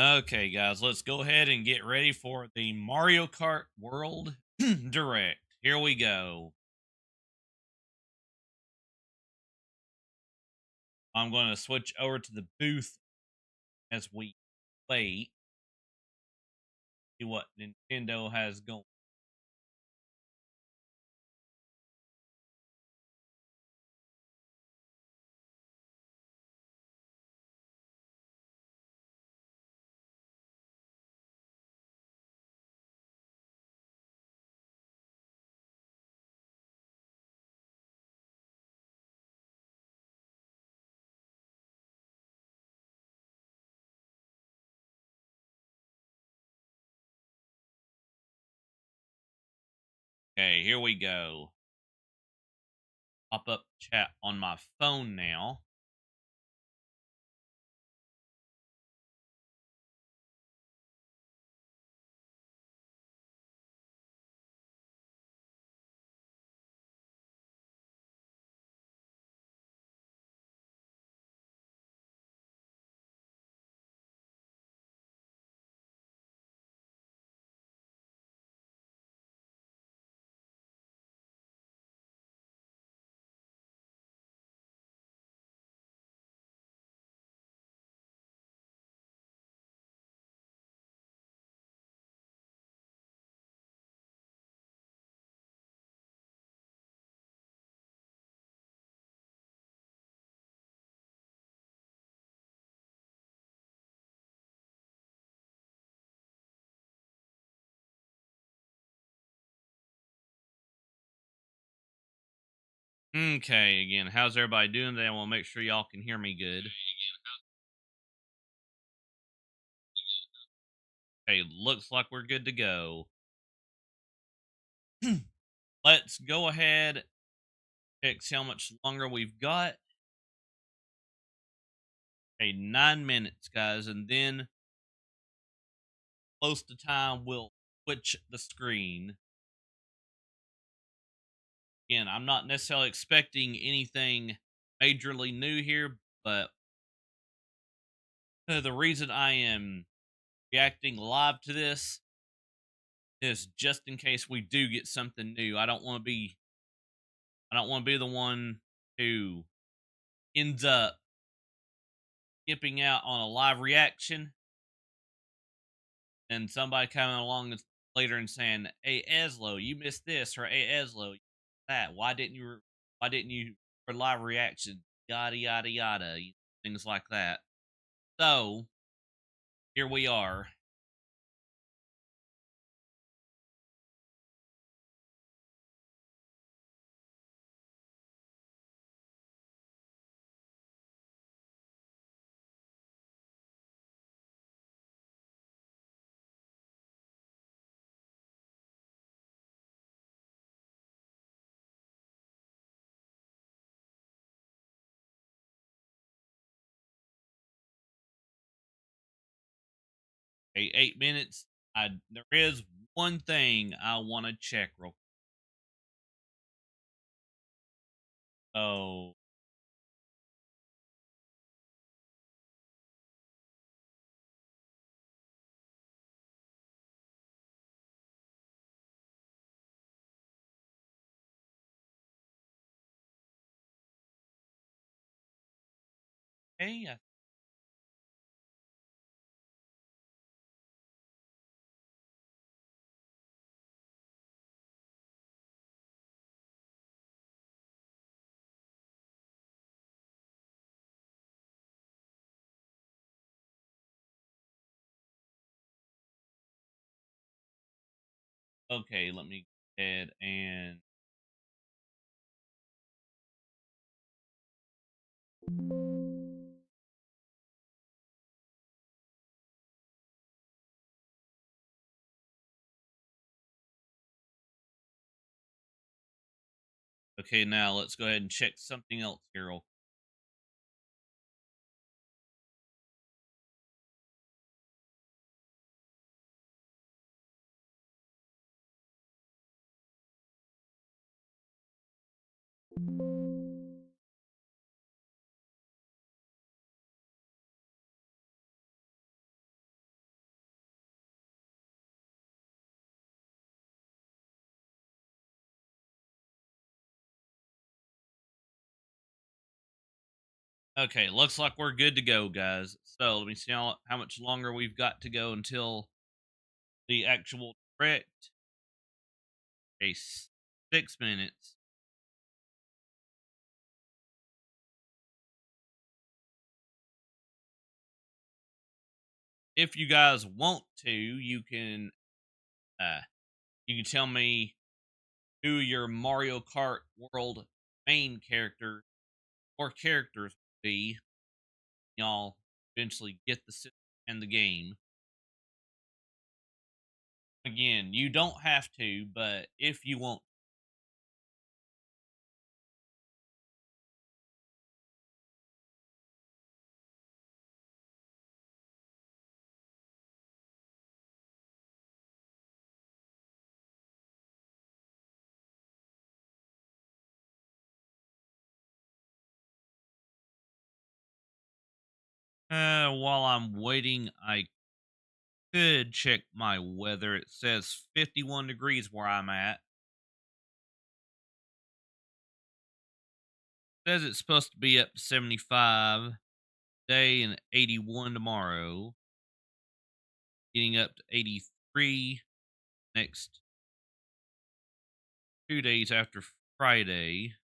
Okay, guys, let's go ahead and get ready for the Mario Kart World Direct. Here we go. I'm going to switch over to the booth as we wait. See what Nintendo has going. Okay, here we go. Pop up chat on my phone now. Okay, again, how's everybody doing today? I want to make sure y'all can hear me good. Okay, looks like we're good to go. Let's go ahead, check see how much longer we've got. Okay, 9 minutes, guys, and then close to time we'll switch the screen. Again, I'm not necessarily expecting anything majorly new here, but the reason I am reacting live to this is just in case we do get something new. I don't want to be the one who ends up skipping out on a live reaction and somebody coming along later and saying, "Hey Eslo, you missed this," or "Hey Eslo, you missed that. Why didn't you for live reaction?" Yada yada yada, things like that. So here we are. Okay, 8 minutes. There is one thing I want to check real. Oh, okay. Okay, let me go ahead and okay. Now let's go ahead and check something else here. Okay, looks like we're good to go, guys. So let me see how much longer we've got to go until the actual direct. Okay, 6 minutes. If you guys want to, uh you can tell me who your Mario Kart World main character or characters would be. Y'all eventually get the system and the game. Again, you don't have to, but if you want. While I'm waiting, I could check my weather. It says 51 degrees where I'm at. It says it's supposed to be up to 75 today and 81 tomorrow. Getting up to 83 next 2 days after Friday.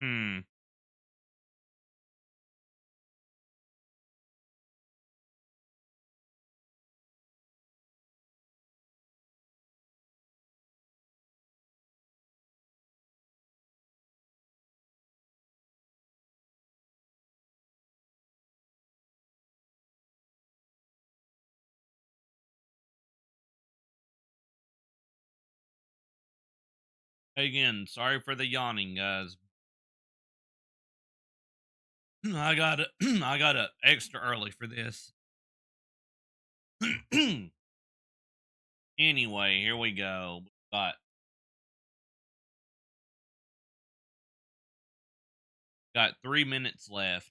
Hmm. Again, sorry for the yawning, guys. I got it. I got it extra early for this. Anyway, here we go. Got 3 minutes left.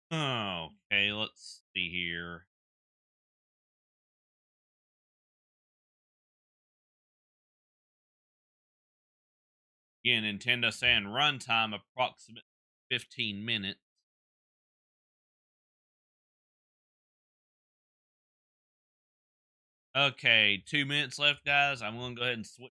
Okay, let's see here. Again, Nintendo saying runtime approximate 15 minutes. Okay, 2 minutes left, guys. I'm gonna go ahead and switch.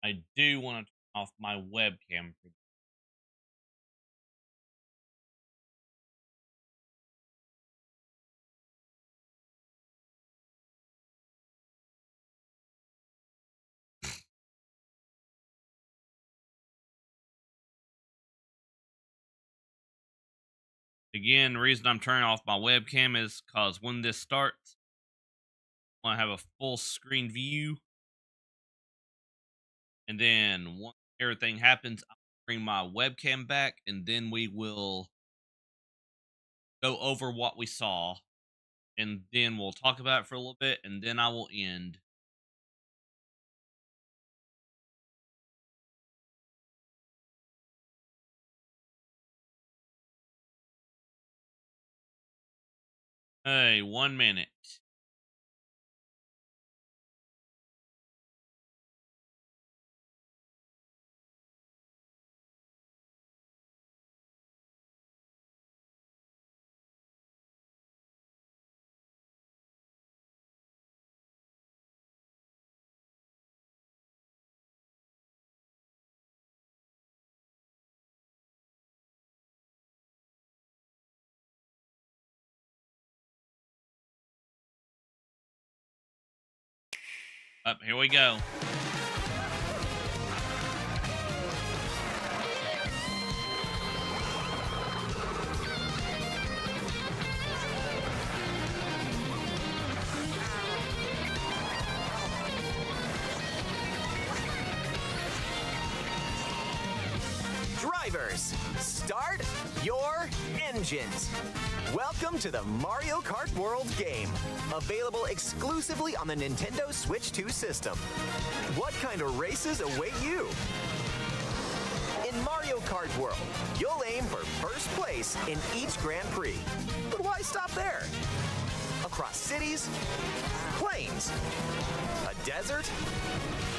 I do want to turn off my webcam for. Again, the reason I'm turning off my webcam is because when this starts, I want to have a full screen view. And then once everything happens, I'll bring my webcam back and then we will go over what we saw. And then we'll talk about it for a little bit and then I will end. Hey, 1 minute. Up, here we go. Drivers, start your engines. Welcome to the Mario Kart World game, available exclusively on the Nintendo Switch 2 system. What kind of races await you? In Mario Kart World, you'll aim for first place in each Grand Prix. But why stop there? Across cities, plains, a desert,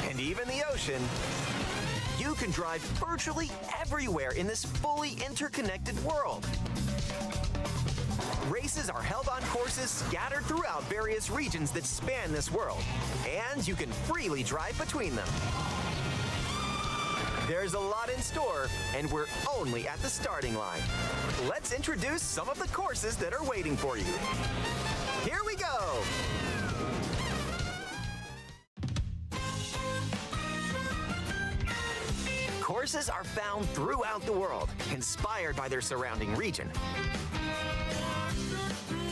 and even the ocean, you can drive virtually everywhere in this fully interconnected world. Races are held on courses scattered throughout various regions that span this world, and you can freely drive between them. There's a lot in store, and we're only at the starting line. Let's introduce some of the courses that are waiting for you. Here we go! Courses are found throughout the world, inspired by their surrounding region.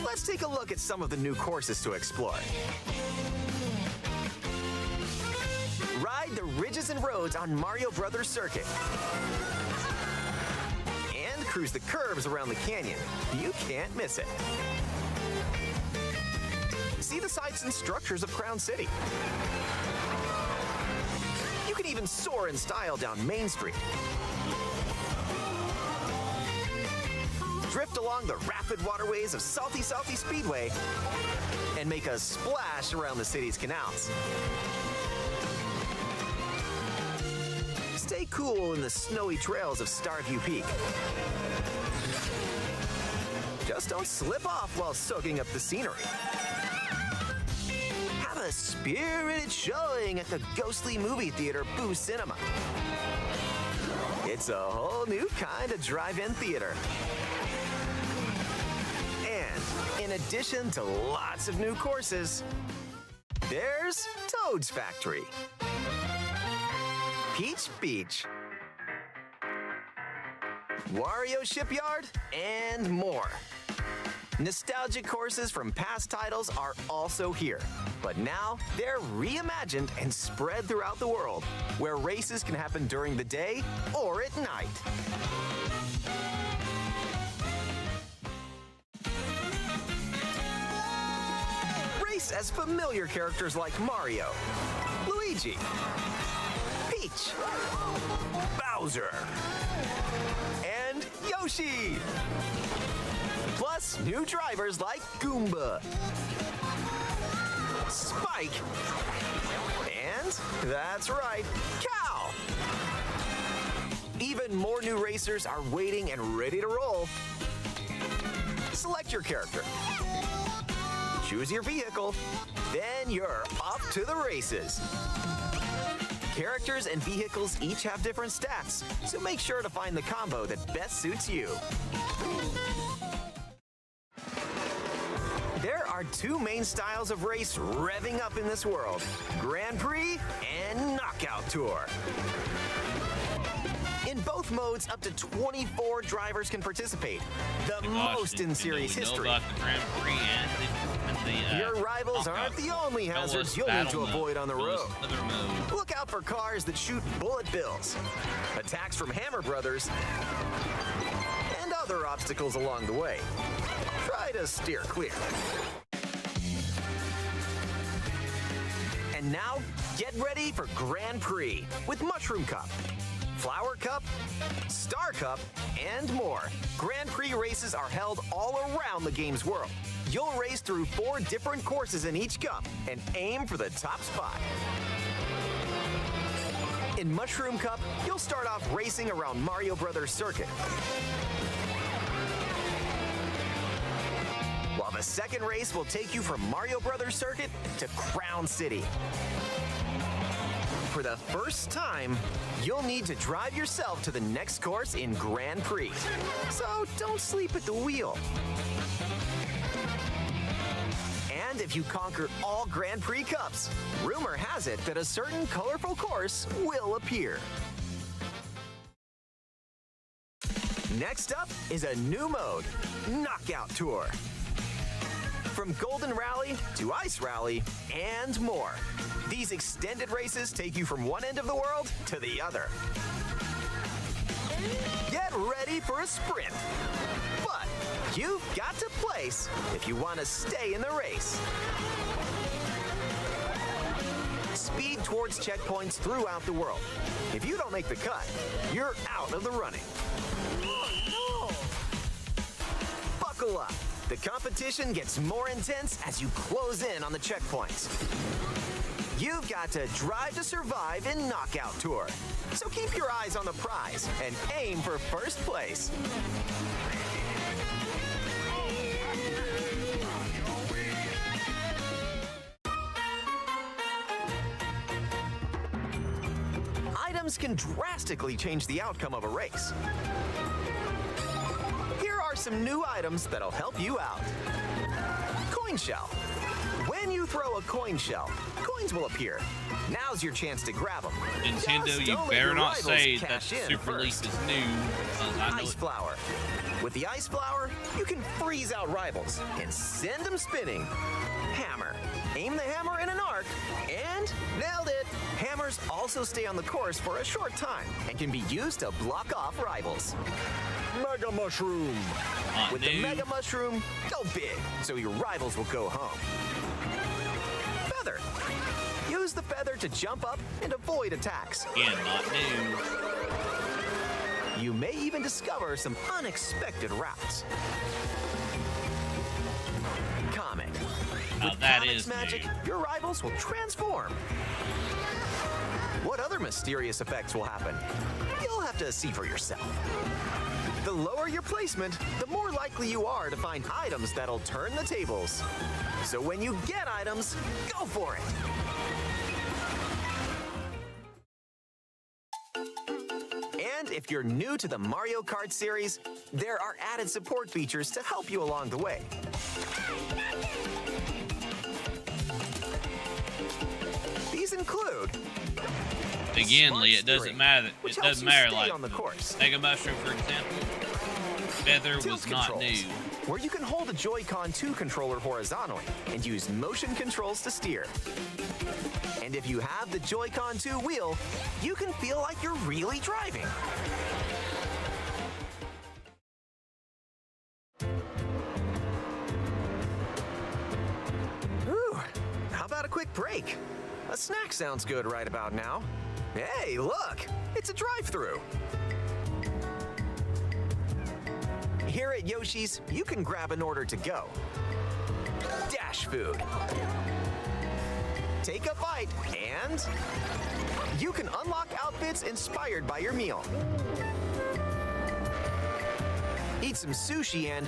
Let's take a look at some of the new courses to explore. Ride the ridges and roads on Mario Brothers Circuit. And cruise the curves around the canyon. You can't miss it. See the sights and structures of Crown City. You can even soar in style down Main Street. Drift along the rapid waterways of Salty Speedway and make a splash around the city's canals. Stay cool in the snowy trails of Starview Peak. Just don't slip off while soaking up the scenery. Have a spirited showing at the ghostly movie theater Boo Cinema. It's a whole new kind of drive-in theater. And in addition to lots of new courses, there's Toad's Factory, Peach Beach, Wario Shipyard, and more. Nostalgic courses from past titles are also here, but now they're reimagined and spread throughout the world, where races can happen during the day or at night. Race as familiar characters like Mario, Luigi, Peach, Bowser, and Yoshi. Plus, new drivers like Goomba, Spike, and, that's right, Cow. Even more new racers are waiting and ready to roll. Select your character. Choose your vehicle. Then you're off to the races. Characters and vehicles each have different stats, so make sure to find the combo that best suits you. There are two main styles of race revving up in this world: Grand Prix and Knockout Tour. In both modes, up to 24 drivers can participate, the most in series history. Your rivals aren't the only hazards you'll need to avoid on the road. Look out for cars that shoot bullet bills, attacks from Hammer Brothers, and other obstacles along the way. Try to steer clear. And now, get ready for Grand Prix with Mushroom Cup, Flower Cup, Star Cup, and more. Grand Prix races are held all around the game's world. You'll race through 4 different courses in each cup and aim for the top spot. In Mushroom Cup, you'll start off racing around Mario Brothers Circuit, while the second race will take you from Mario Brothers Circuit to Crown City. For the first time, you'll need to drive yourself to the next course in Grand Prix. So don't sleep at the wheel. And if you conquer all Grand Prix Cups, rumor has it that a certain colorful course will appear. Next up is a new mode, Knockout Tour. From Golden Rally to Ice Rally and more. These extended races take you from one end of the world to the other. Get ready for a sprint. But you've got to place if you want to stay in the race. Speed towards checkpoints throughout the world. If you don't make the cut, you're out of the running. Oh, no! Buckle up. The competition gets more intense as you close in on the checkpoints. You've got to drive to survive in Knockout Tour. So keep your eyes on the prize and aim for first place. items can drastically change the outcome of a race. Here are some new items that'll help you out. Coin shell. When you throw a coin shell, coins will appear. Now's your chance to grab them. Nintendo, Just you don't let better your not rivals say that cash in Super Leaf first. is new. I know Ice it. flower. With the ice flower, you can freeze out rivals and send them spinning. Hammer. Aim the hammer in an arc, and nailed it. Hammers also stay on the course for a short time and can be used to block off rivals. Mega Mushroom. With the Mega Mushroom, go big so your rivals will go home. Feather. Use the feather to jump up and avoid attacks. Again, not new. You may even discover some unexpected routes. Comet. Now With that Comic's is magic, new. your rivals will transform. What other mysterious effects will happen? You'll have to see for yourself. The lower your placement, the more likely you are to find items that'll turn the tables. So when you get items, go for it. And if you're new to the Mario Kart series, there are added support features to help you along the way. These include Again, Smart Lee, it doesn't steering, matter. which It helps doesn't you matter. stay Like on the course. Mega Mushroom, for example, Feather Tilt was not controls, new. where you can hold the Joy-Con 2 controller horizontally and use motion controls to steer. And if you have the Joy-Con 2 wheel, you can feel like you're really driving. Ooh, how about a quick break? A snack sounds good right about now. Hey, look, it's a drive-thru. Here at Yoshi's, you can grab an order to go. Dash food. Take a bite and you can unlock outfits inspired by your meal. Eat some sushi and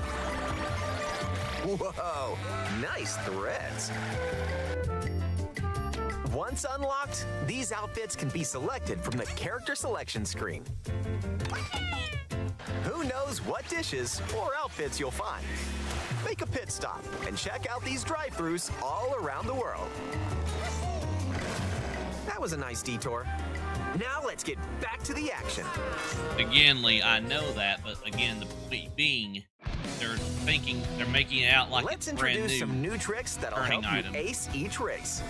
whoa, nice threads. Once unlocked, these outfits can be selected from the character selection screen. Who knows what dishes or outfits you'll find? Make a pit stop and check out these drive-thrus all around the world. That was a nice detour. Now let's get back to the action. Again, Lee, I know that, but again, the point being, they're making it out like Let's it's brand introduce new. some new tricks that'll turning help you item. ace each race.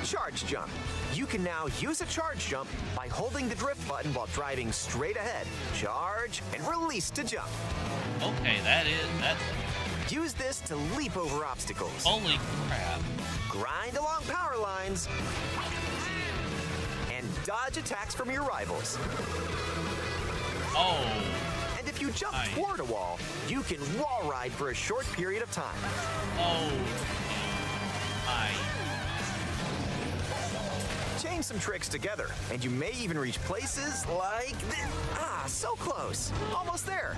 Charge jump. You can now use a charge jump by holding the drift button while driving straight ahead. Charge and release to jump. Okay, that's Use this to leap over obstacles. holy crap. Grind along power lines. And dodge attacks from your rivals. Oh, And if you jump Nice. toward a wall, you can wall ride for a short period of time. oh, my. Chain some tricks together, and you may even reach places like this. Ah, so close. Almost there.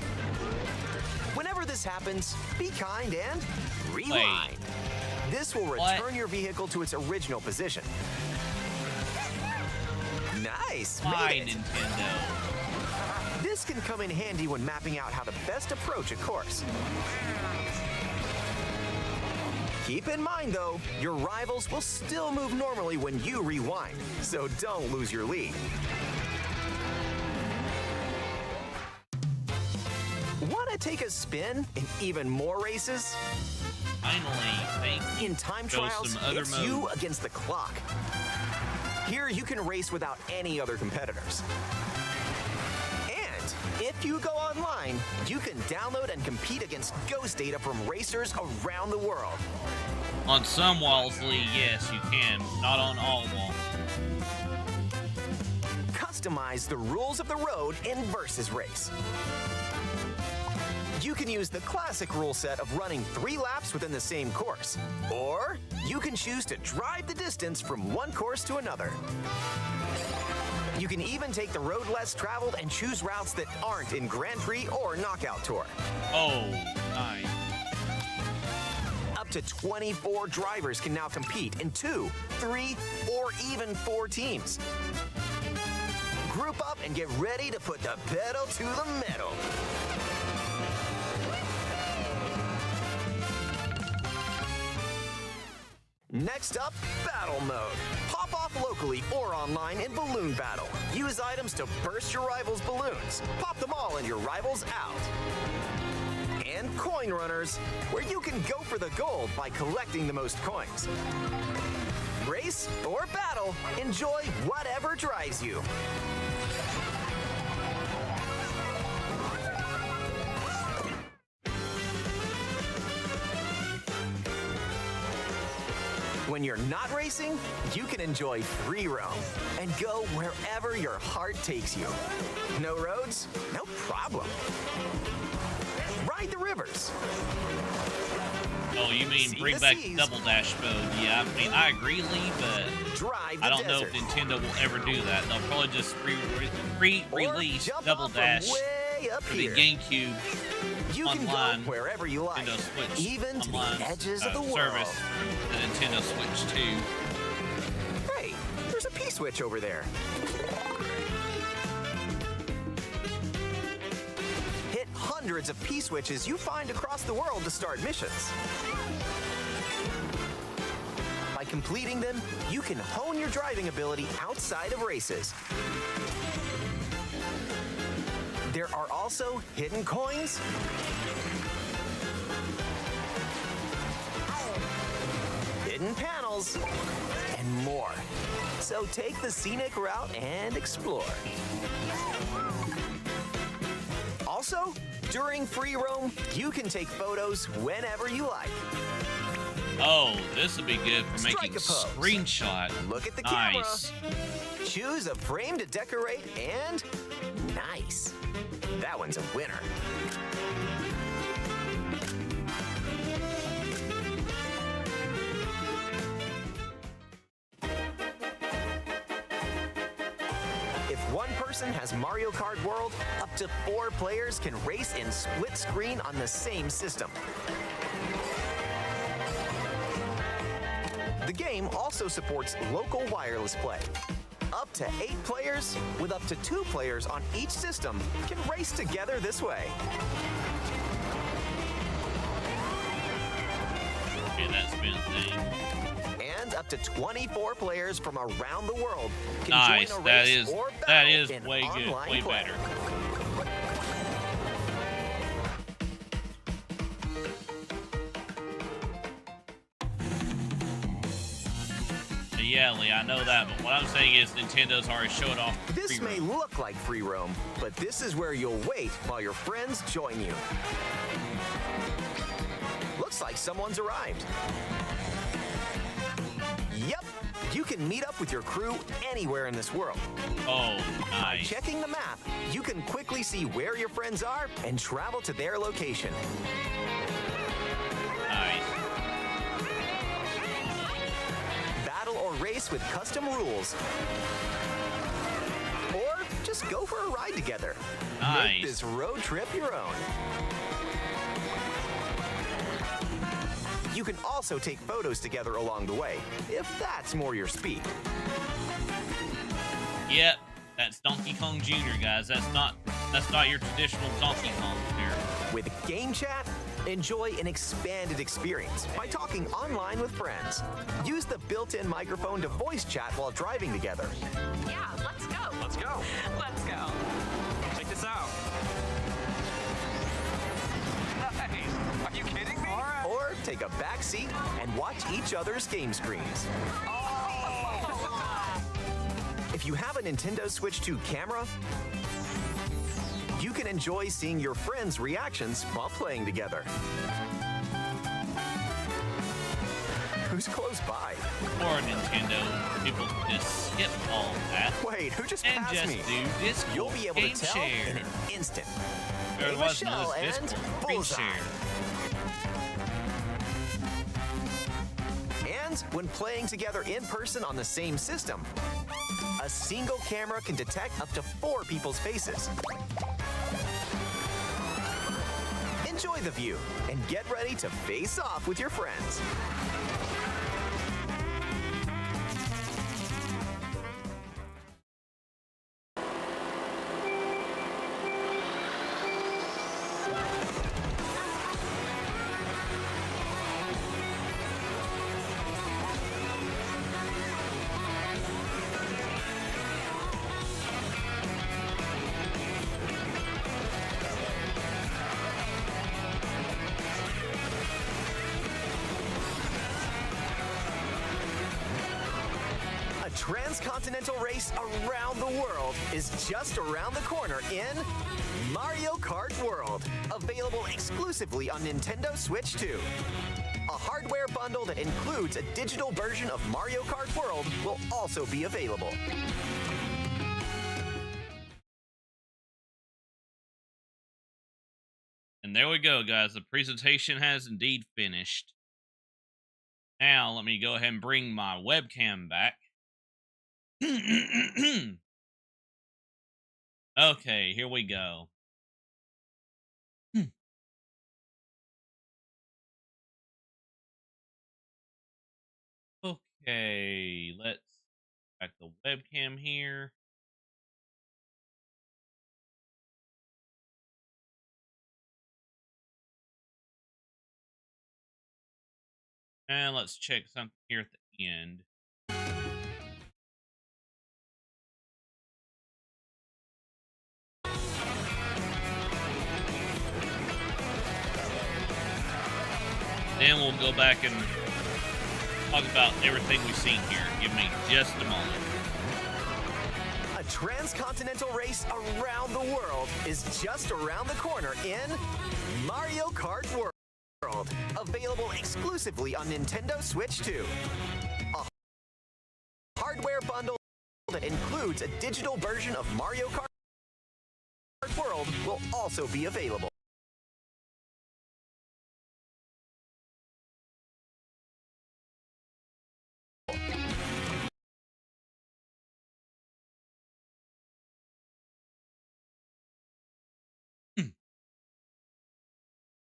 Whenever this happens, be kind and rewind. This will What? return your vehicle to its original position. Nice. My Made it. Nintendo. This can come in handy when mapping out how to best approach a course. Keep in mind, though, your rivals will still move normally when you rewind, so don't lose your lead. Want to take a spin in even more races? Finally, In time Show trials, some other it's you modes. against the clock. Here, you can race without any other competitors. And if you go online, you can download and compete against ghost data from racers around the world. on some walls, Lee, yes, you can. Not on all walls. Customize the rules of the road in Versus Race. You can use the classic rule set of running 3 laps within the same course, or you can choose to drive the distance from one course to another. You can even take the road less traveled and choose routes that aren't in Grand Prix or Knockout Tour. Oh, nice. Up to 24 drivers can now compete in 2, 3, or even 4 teams. Group up and get ready to put the pedal to the metal. Next up, Battle Mode. Pop off locally or online in Balloon Battle. Use items to burst your rivals' balloons. Pop them all and your rivals out. And Coin Runners, where you can go for the gold by collecting the most coins. Race or battle, enjoy whatever drives you. When you're not racing, you can enjoy free roam and go wherever your heart takes you. No roads? No problem. Ride the rivers. Oh, you mean See bring the back seas. Double Dash mode? Yeah, I mean, I agree, Lee, but Drive the I don't know desert. if Nintendo will ever do that. They'll probably just Or re-release jump Double off from Dash way up for the here. GameCube You can online, go wherever you like, Nintendo Switch even to online the edges of the world. service, the Nintendo Switch 2. Hey, there's a P-switch over there. Hit hundreds of P-switches you find across the world to start missions. By completing them, you can hone your driving ability outside of races. There are also hidden coins, hidden panels, and more. So take the scenic route and explore. Also, during free roam, you can take photos whenever you like. Oh, this would be good for Strike making a pose. screenshot. Look at the Nice. camera. Choose a frame to decorate, and nice. That one's a winner. If one person has Mario Kart World, up to 4 players can race in split screen on the same system. The game also supports local wireless play. Up to 8 players, with up to 2 players on each system, can race together this way. Okay, that's been a thing. And up to 24 players from around the world can Nice. join a That race is or that battle is in way good, online way play. better. Yeah, Lee, I know that, but what I'm saying is Nintendo's already showed off the This free may roam. look like free roam, but this is where you'll wait while your friends join you. Looks like someone's arrived. Yep, you can meet up with your crew anywhere in this world. Oh, By nice. checking the map, you can quickly see where your friends are and travel to their location. Nice. Battle or race with custom rules. Or just go for a ride together. Nice. Make this road trip your own. You can also take photos together along the way, if that's more your speed. Yep, that's Donkey Kong Jr., guys. That's not your traditional Donkey Kong here. With Game Chat, enjoy an expanded experience by talking online with friends. Use the built-in microphone to voice chat while driving together. Yeah, let's go. Let's go. Let's go. Check this out. Nice. Are you kidding me? All right. Or take a back seat and watch each other's game screens. If you have a Nintendo Switch 2 camera, you can enjoy seeing your friends' reactions while playing together. Who's close by? Or Nintendo, people just skip all that Wait, who just and passed just me? do Discord You'll be able game to tell share. in an instant. There Hey, was no Michelle and Discord screen Bullseye. share. And when playing together in person on the same system, a single camera can detect up to 4 people's faces. enjoy the view and get ready to face off with your friends. A transcontinental race around the world is just around the corner in Mario Kart World, available exclusively on Nintendo Switch 2. A hardware bundle that includes a digital version of Mario Kart World will also be available. And there we go, guys. The presentation has indeed finished. Now, let me go ahead and bring my webcam back. Okay, here we go. Okay, let's back the webcam here. And let's check something here at the end. Then we'll go back and talk about everything we've seen here. Give me just a moment. A transcontinental race around the world is just around the corner in Mario Kart World, available exclusively on Nintendo Switch 2. A hardware bundle that includes a digital version of Mario Kart World will also be available.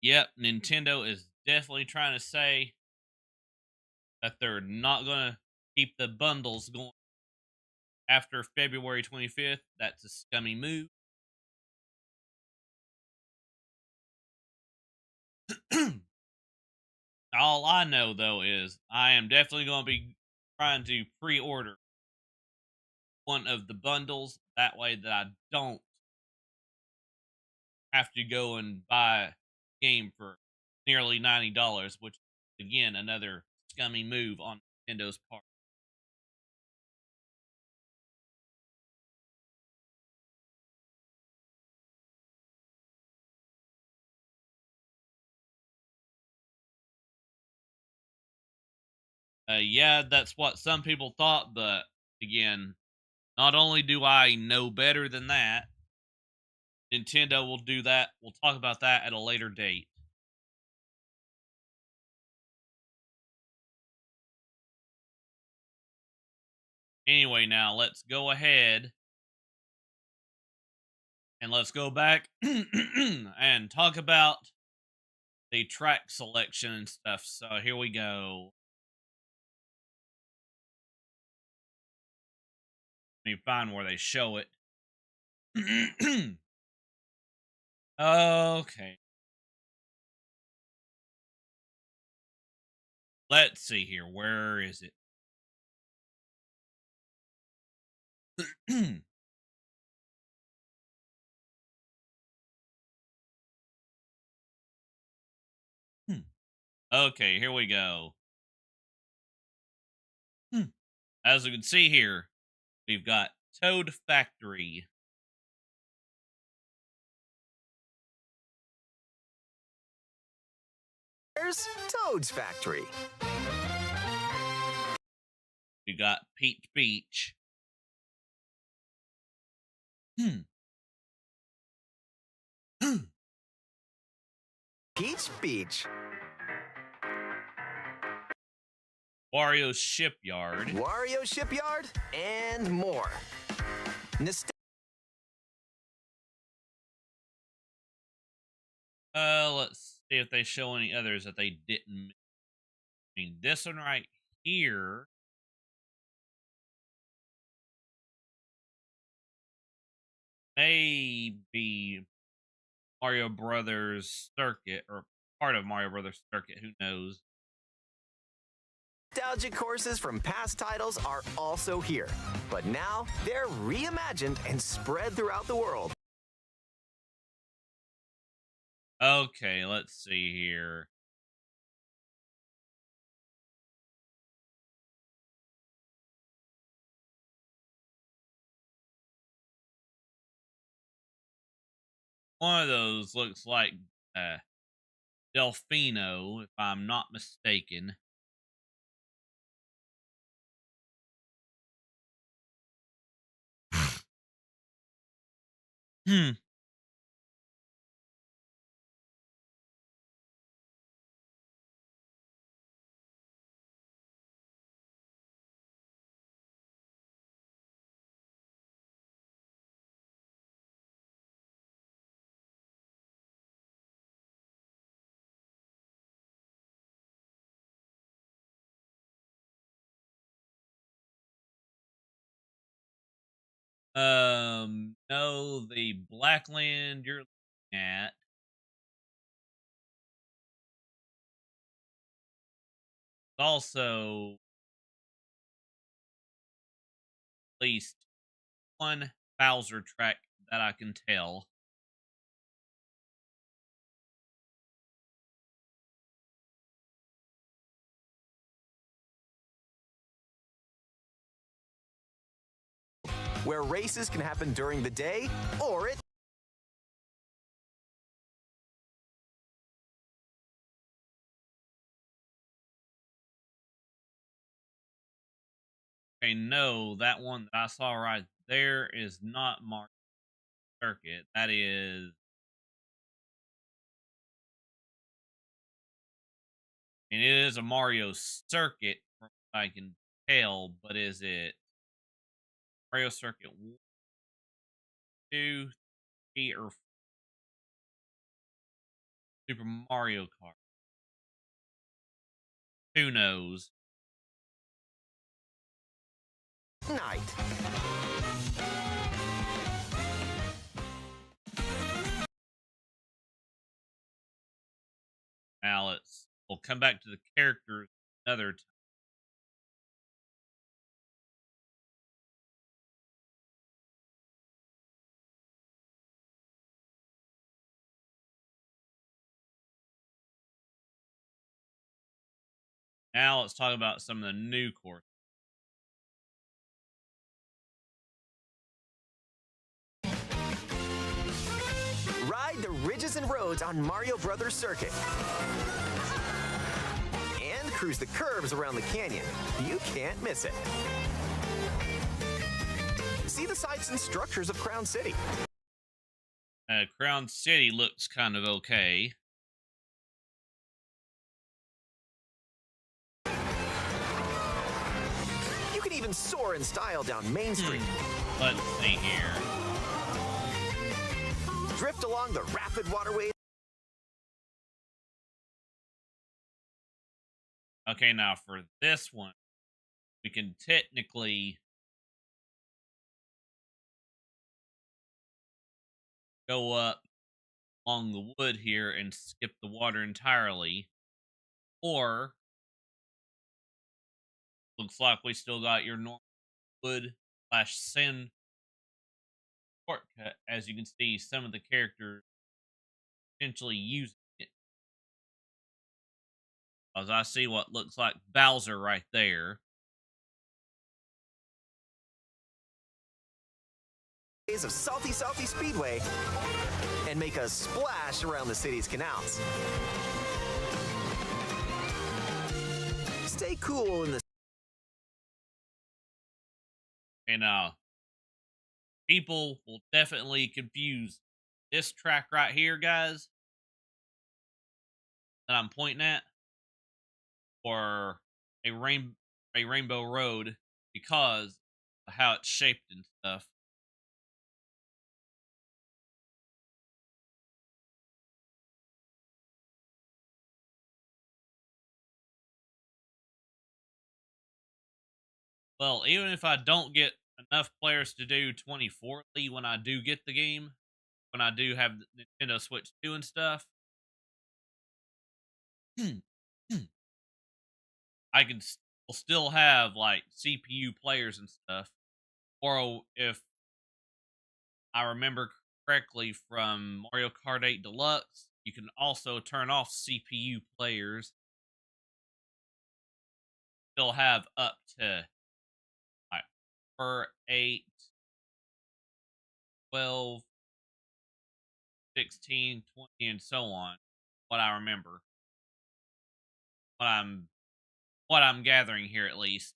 Yep, Nintendo is definitely trying to say that they're not going to keep the bundles going after February 25th. That's a scummy move. All I know, though, is I am definitely going to be trying to pre-order one of the bundles. That way that I don't have to go and buy a game for nearly $90, which, again, another scummy move on Nintendo's part. Yeah, that's what some people thought, but again, not only do I know better than that, Nintendo will do that. We'll talk about that at a later date. Anyway, now let's go ahead and let's go back and talk about the track selection and stuff. So here we go. Let me find where they show it. Okay. Let's see here. Where is it? Okay, here we go. As you can see here, we've got Toad Factory. There's Toad's Factory. We got Peach Beach. Peach Beach. Wario's Shipyard. Wario Shipyard, and more. Let's see if they show any others that they didn't. I mean, this one right here. Maybe Mario Brothers Circuit or part of Mario Brothers Circuit. Who knows? Nostalgic courses from past titles are also here, but now they're reimagined and spread throughout the world. Okay, let's see here. One of those looks like uh, Delfino, if I'm not mistaken. Hmm. No, the Black Land you're looking at also at least one Bowser track that I can tell. Where races can happen during the day or at Okay, no, that one that I saw right there is not Mario Circuit. That is, and it is a Mario Circuit from what I can tell, but is it Mario Circuit 1, 2, 3, or Super Mario Kart? Who knows? night. Now we'll come back to the characters another time. Now let's talk about some of the new courses. Ride the ridges and roads on Mario Brothers Circuit. And cruise the curves around the canyon. You can't miss it. See the sights and structures of Crown City. Crown City looks kind of okay. You can even soar in style down Main Street. Let's see here. Drift along the rapid waterways. Okay, now for this one, we can technically go up along the wood here and skip the water entirely. Or looks like we still got your normal wood slash sand shortcut. As you can see, some of the characters potentially using it. As I see what looks like Bowser right there. Of Salty Speedway and make a splash around the city's canals. Stay cool in the And people will definitely confuse this track right here, guys, that I'm pointing at, or a rainbow road because of how it's shaped and stuff. Well, even if I don't get enough players to do 24ly when I do get the game, when I do have the Nintendo Switch 2 and stuff, I can will still have like CPU players and stuff. Or if I remember correctly from Mario Kart 8 Deluxe, you can also turn off CPU players. Still have up to like per 8, 12, 16, 20, and so on. What I remember. What I'm gathering here at least.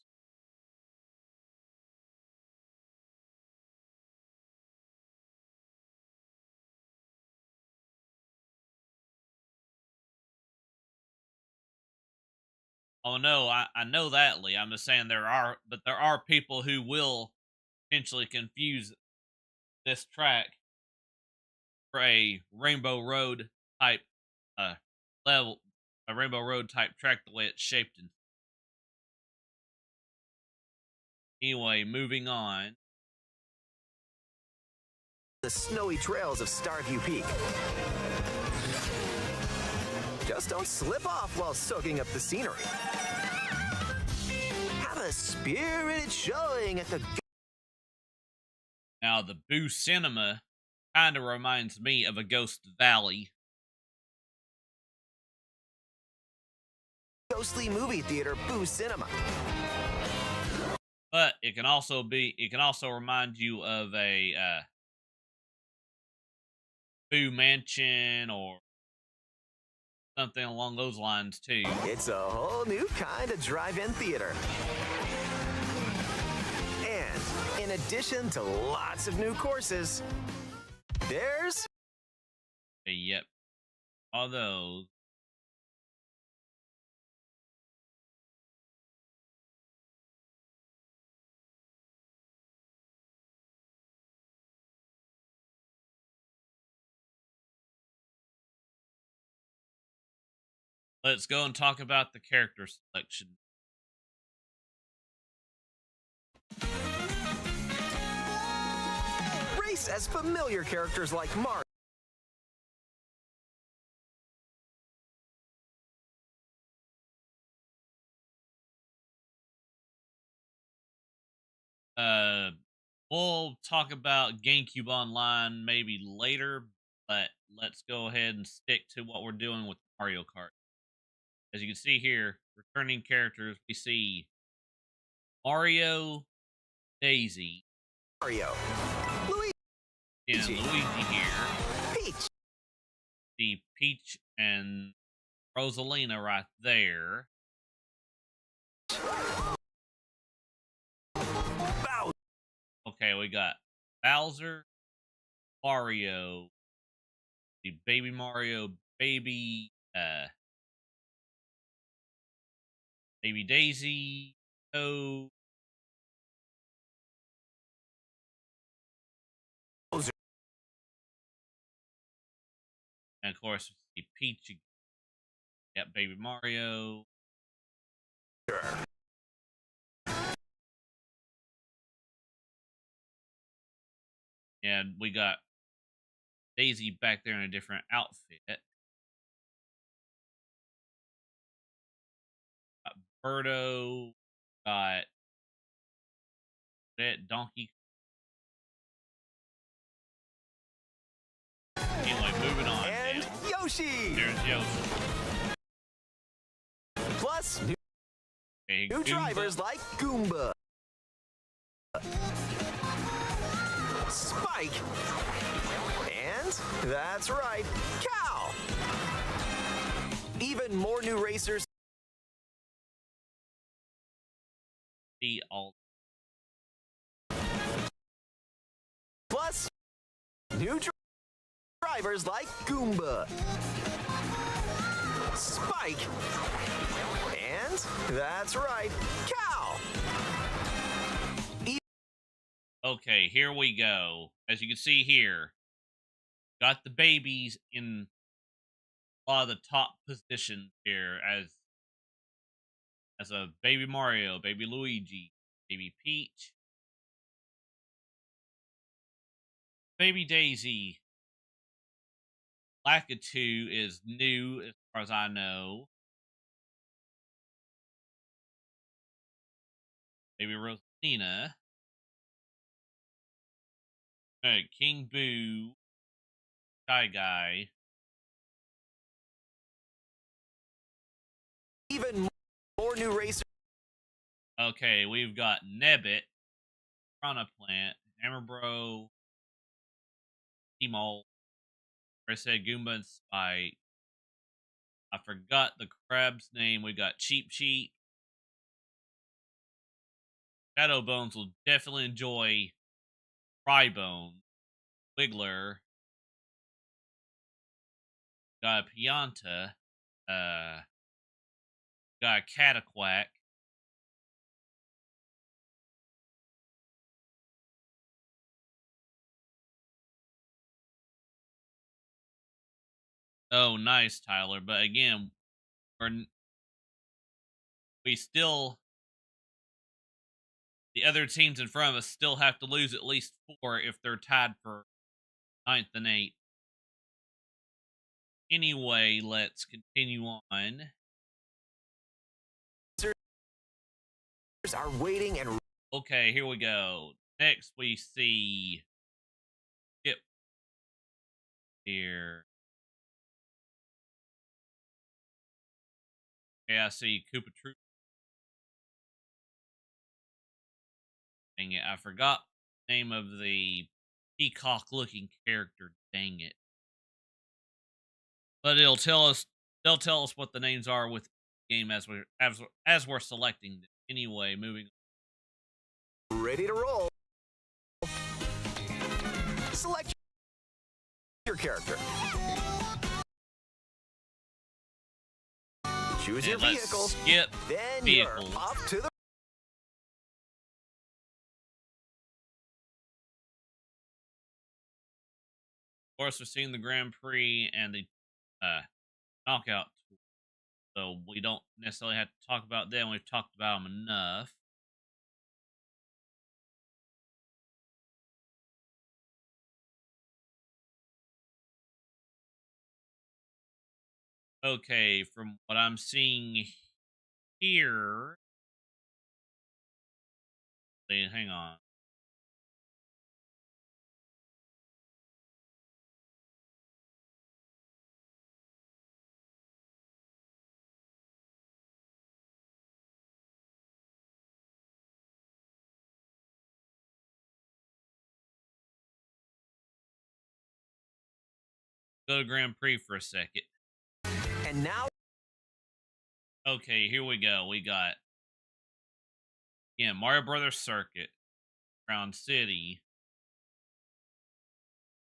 Oh no, I know that, Lee. I'm just saying there are people who will potentially confuse this track for a Rainbow Road type uh level, a Rainbow Road type track the way it's shaped. And anyway, moving on. The snowy trails of Starview Peak. Just don't slip off while soaking up the scenery. Have a spirited showing at the Now the Boo Cinema kind of reminds me of a Ghost Valley. ghostly movie theater Boo Cinema. But it can also remind you of a Boo Mansion or something along those lines too. It's a whole new kind of drive-in theater. And in addition to lots of new courses, there's Yep. All those. Let's go and talk about the character selection. race as familiar characters like Mario. Uh, we'll talk about GameCube Online maybe later, but let's go ahead and stick to what we're doing with Mario Kart. As you can see here, returning characters, we see Mario, Daisy, Mario. Luigi. and Luigi here. Peach. The Peach and Rosalina right there. Bowser. Okay, we got Bowser, Mario, the Baby Mario, Baby Baby Daisy, Toad, Bowser. and of course the Peach. Got Baby Mario. And we got Daisy back there in a different outfit. Got Birdo. Got that Donkey. Anyway, moving on. And Now. Yoshi. There's Yoshi. Plus new Okay, New Goomba. drivers like Goomba, Spike, and that's right, Cow. Even more new racers. The all. Plus new drivers like Goomba, Spike, and that's right, Cow. Okay, here we go. As you can see here, got the babies in a lot of the top positions here as a Baby Mario, Baby Luigi, Baby Peach. Baby Daisy. Lakitu is new as far as I know. Baby Rosina. King Boo. Shy Guy. Even more new racers. Okay, we've got Nebbit, Piranha Plant, Hammer Bro, T-Mole, I said Goomba and Spike. I forgot the crab's name. We got Cheap Cheap. Shadow Bones will definitely enjoy Crybone, Wiggler, got a Pianta, got a Cataquack. Oh, nice, Tyler. But again, we're we still the other teams in front of us still have to lose at least 4 if they're tied for 9th and 8th. Anyway, let's continue on. Are waiting and Okay, here we go. Next, we see Chip here. Okay, I see Koopa Troop. Dang it, I forgot the name of the peacock-looking character. Dang it. But it'll tell us. They'll tell us what the names are with the game as we're selecting them. Anyway, moving. ready to roll. Select your character. Choose your And let's vehicle. skip Then vehicles. you're off to the Of course, we're seeing the Grand Prix and the knockout tour, so we don't necessarily have to talk about them. We've talked about them enough. Okay, from what I'm seeing here, hang on. Go to Grand Prix for a second. and now Okay, here we go. We got Mario Brothers Circuit, Crown City,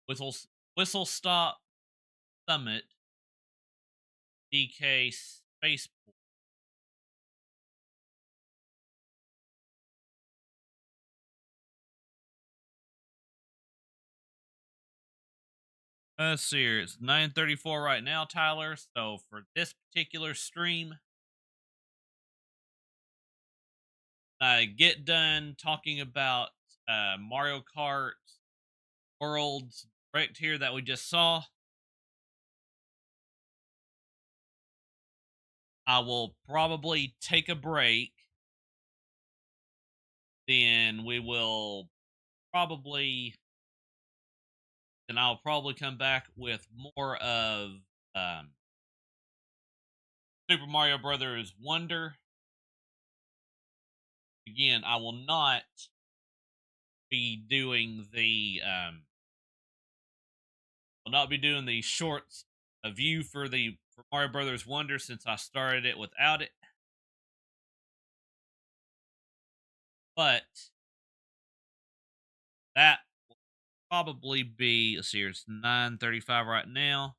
Whistle Stop Summit, DK Spaceport. Let's see here. It's 9:34 right now, Tyler. So for this particular stream, I get done talking about Mario Kart Worlds Direct here that we just saw. I will probably take a break. Then we will probably then I'll probably come back with more of Super Mario Brothers Wonder. Again, I will not be doing the shorts a view for Mario Brothers Wonder since I started it without it. But that will probably be, let's see here, it's 9:35 right now.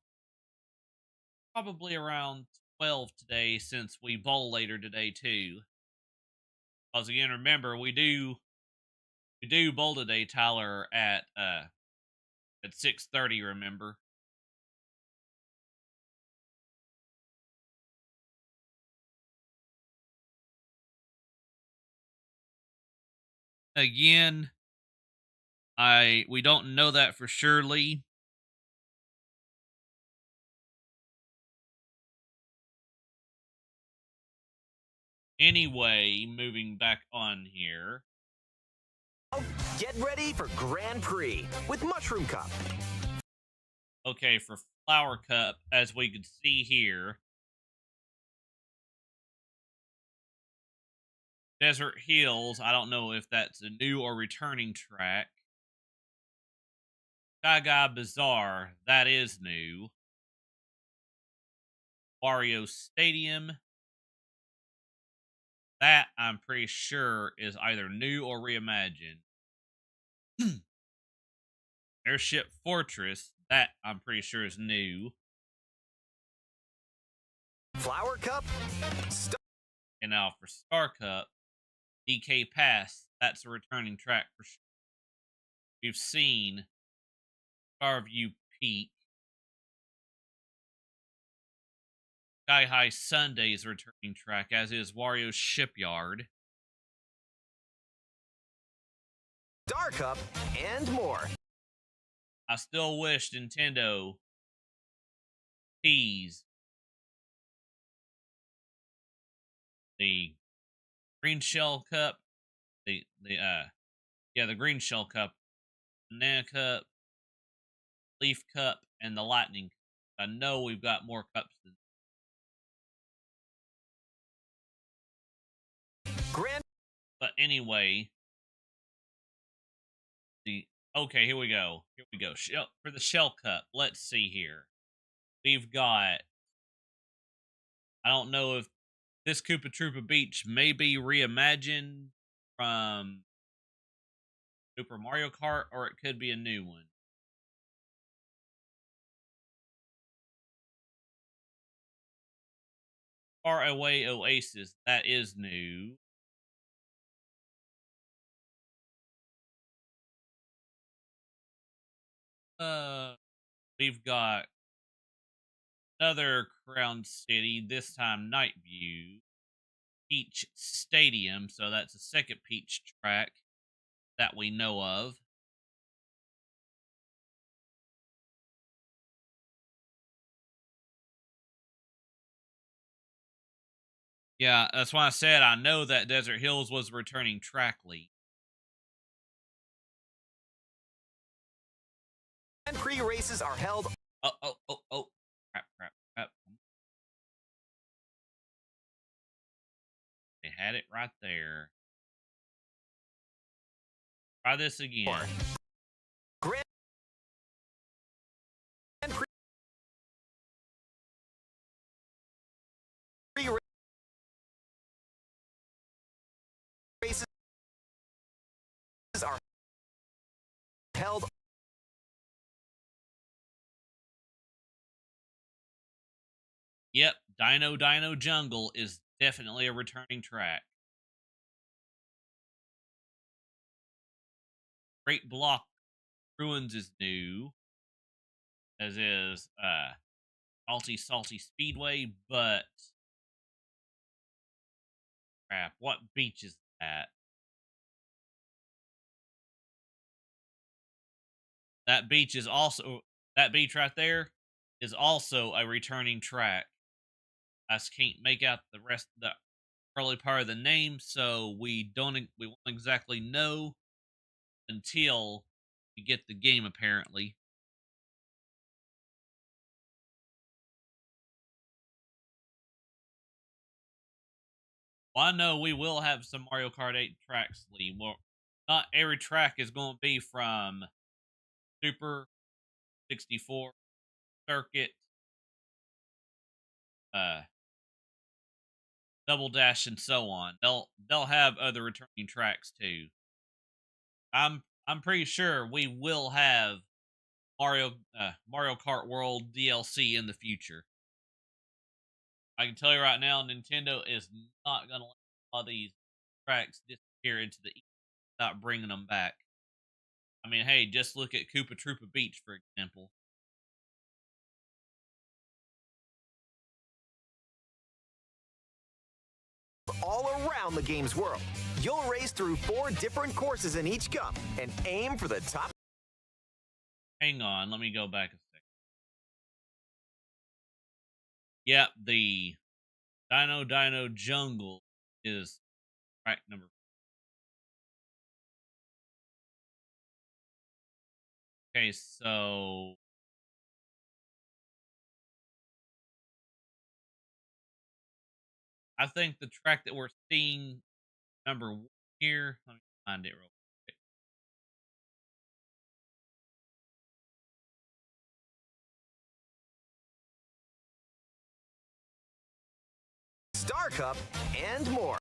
Probably around 12 today since we bowl later today too. Because again, remember we do bowl today, Tyler, at 6:30. Remember. Again, we don't know that for surely. Anyway, moving back on here. Get ready for Grand Prix with Mushroom Cup. Okay, for Flower Cup, as we can see here, Desert Hills, I don't know if that's a new or returning track. Gaga Bazaar, that is new. Wario Stadium, that I'm pretty sure is either new or reimagined. Airship Fortress, that I'm pretty sure is new. Flower Cup. And now for Star Cup, DK Pass, that's a returning track for sure. We've seen Starview Peak. Sky High Sunday is a returning track, as is Wario's Shipyard. Star Cup, and more. I still wish Nintendo teased the Green Shell Cup, the Green Shell Cup, Banana Cup, Leaf Cup, and the Lightning Cup. I know we've got more cups than Grand. but anyway, okay, here we go. Shell, for the Shell Cup, let's see here. We've got, I don't know if this Koopa Troopa Beach may be reimagined from Super Mario Kart, or it could be a new one. Far Away Oasis, that is new. We've got another Crown City, this time Night View. Peach Stadium, so that's a second Peach track that we know of. Yeah, that's why I said I know that Desert Hills was returning track lead. Grand Prix races are held. Oh. Crap. They had it right there. Try this again. Grand Prix races are held. Yep, Dino Jungle is definitely a returning track. Great Block Ruins is new, as is Salty Speedway, but crap, what beach is that? That beach right there is also a returning track. I just can't make out the rest of the early part of the name, so we won't exactly know until we get the game apparently. Well, I know we will have some Mario Kart 8 tracks, Lee. Well, not every track is going to be from Super 64 Circuit, Double Dash, and so on. They'll have other returning tracks too. I'm pretty sure we will have Mario Kart World DLC in the future. I can tell you right now, Nintendo is not going to let all these tracks disappear into the without bringing them back. I mean, hey, just look at Koopa Troopa Beach, for example. all around the game's world. You'll race through 4 different courses in each cup and aim for the top. Hang on, let me go back a second. Yep, the Dino Jungle is track number. Okay, so I think the track that we're seeing number 1 here, let me find it real quick. Star Cup and more.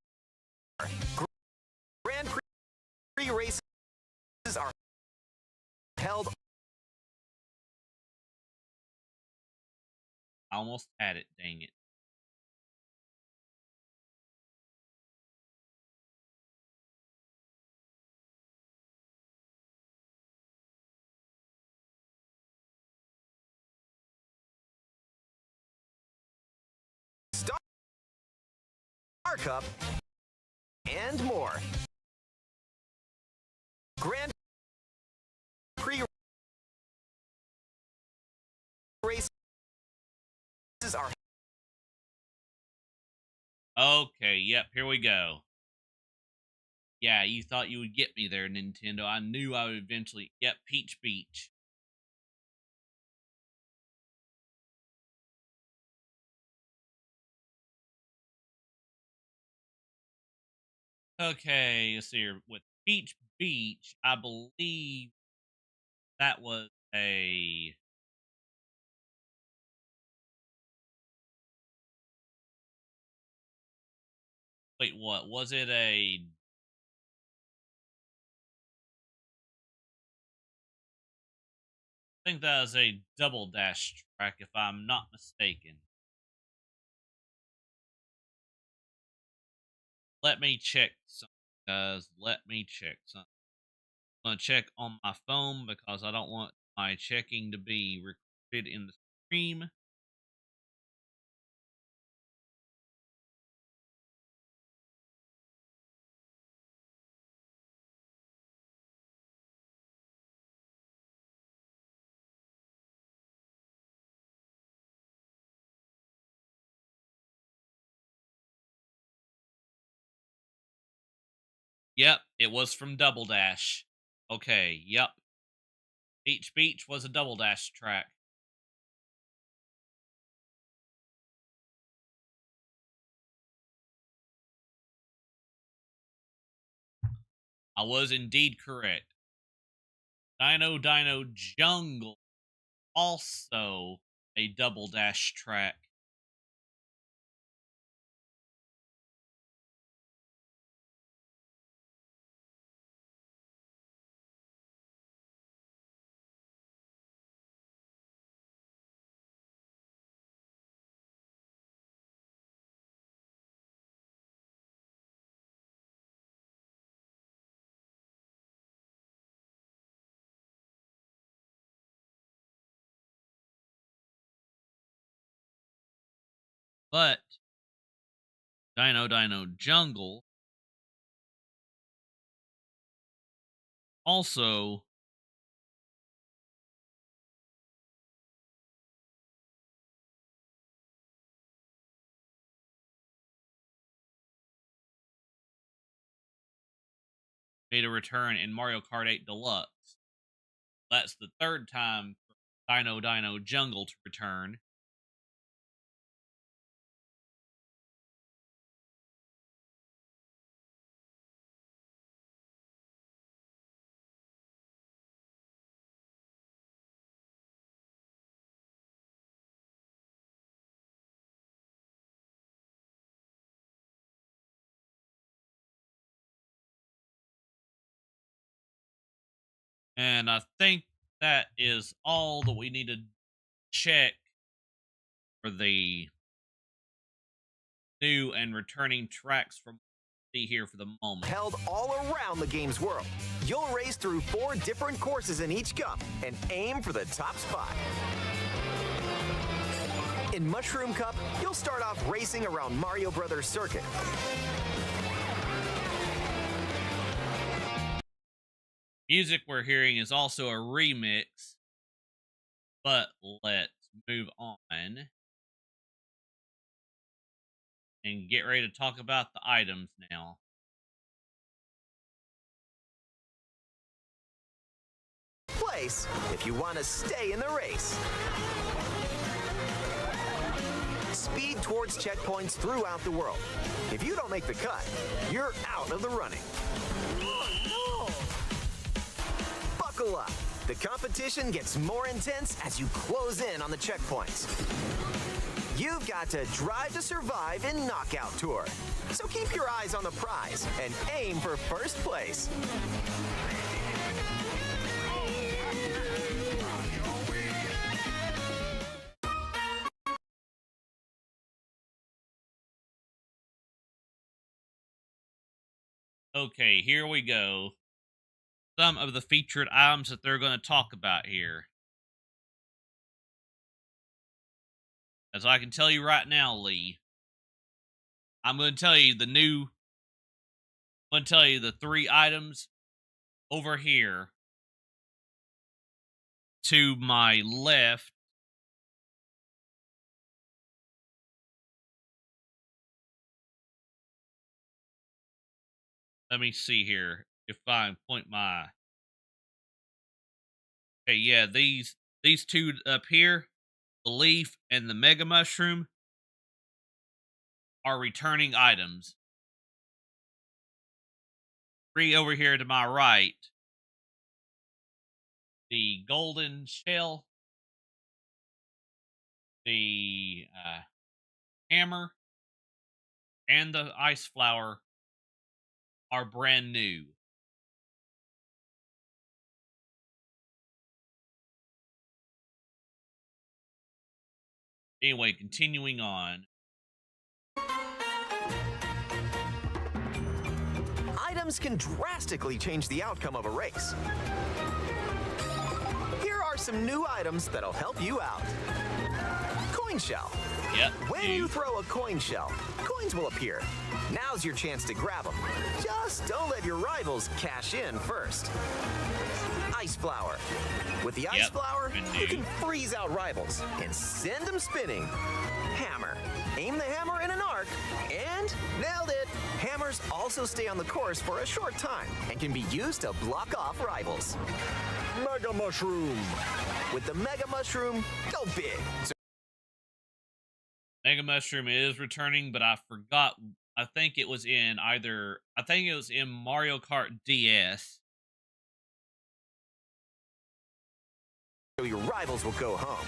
Grand Prix races are held. I almost had it, dang it. Star Cup and more. Grand Prix races are. Okay, yep, here we go. Yeah, you thought you would get me there, Nintendo. I knew I would eventually. Yep, Peach Beach. Okay, let's see here. With Peach Beach, I believe that was a. Wait, what? Was it a. I think that was a double dash track, if I'm not mistaken. Let me check something, guys. Let me check something. I'm going to check on my phone because I don't want my checking to be recorded in the stream. Yep, it was from Double Dash. Okay, yep. Peach Beach was a Double Dash track. I was indeed correct. Dino Jungle, also a Double Dash track. But Dino Jungle also made a return in Mario Kart 8 Deluxe. That's the 3rd time for Dino Jungle to return. And I think that is all that we need to check for the new and returning tracks from see here for the moment. Held all around the game's world. You'll race through 4 different courses in each cup and aim for the top spot. In Mushroom Cup, you'll start off racing around Mario Brothers Circuit. Music we're hearing is also a remix, but let's move on and get ready to talk about the items now. Place if you want to stay in the race. Speed towards checkpoints throughout the world. If you don't make the cut, you're out of the running. Buckle up. The competition gets more intense as you close in on the checkpoints. You've got to drive to survive in Knockout Tour. So keep your eyes on the prize and aim for first place. Okay, here we go. Some of the featured items that they're going to talk about here. As I can tell you right now, Lee, I'm going to tell you I'm going to tell you the 3 items over here to my left. Let me see here if I can point my. Okay, yeah, these 2 up here, the leaf and the mega mushroom, are returning items. 3 over here to my right, the golden shell, the hammer, and the ice flower are brand new. Anyway, continuing on. Items can drastically change the outcome of a race. Here are some new items that'll help you out. Coin shell. Yep. When you throw a coin shell, coins will appear. Now's your chance to grab them. Just don't let your rivals cash in first. Ice flower. With the ice flower, you can freeze out rivals and send them spinning. Hammer. Aim the hammer in an arc, and nailed it! Hammers also stay on the course for a short time and can be used to block off rivals. Mega Mushroom. With the Mega Mushroom, go big. Mega Mushroom is returning, but I forgot. I think it was in Mario Kart DS. So your rivals will go home.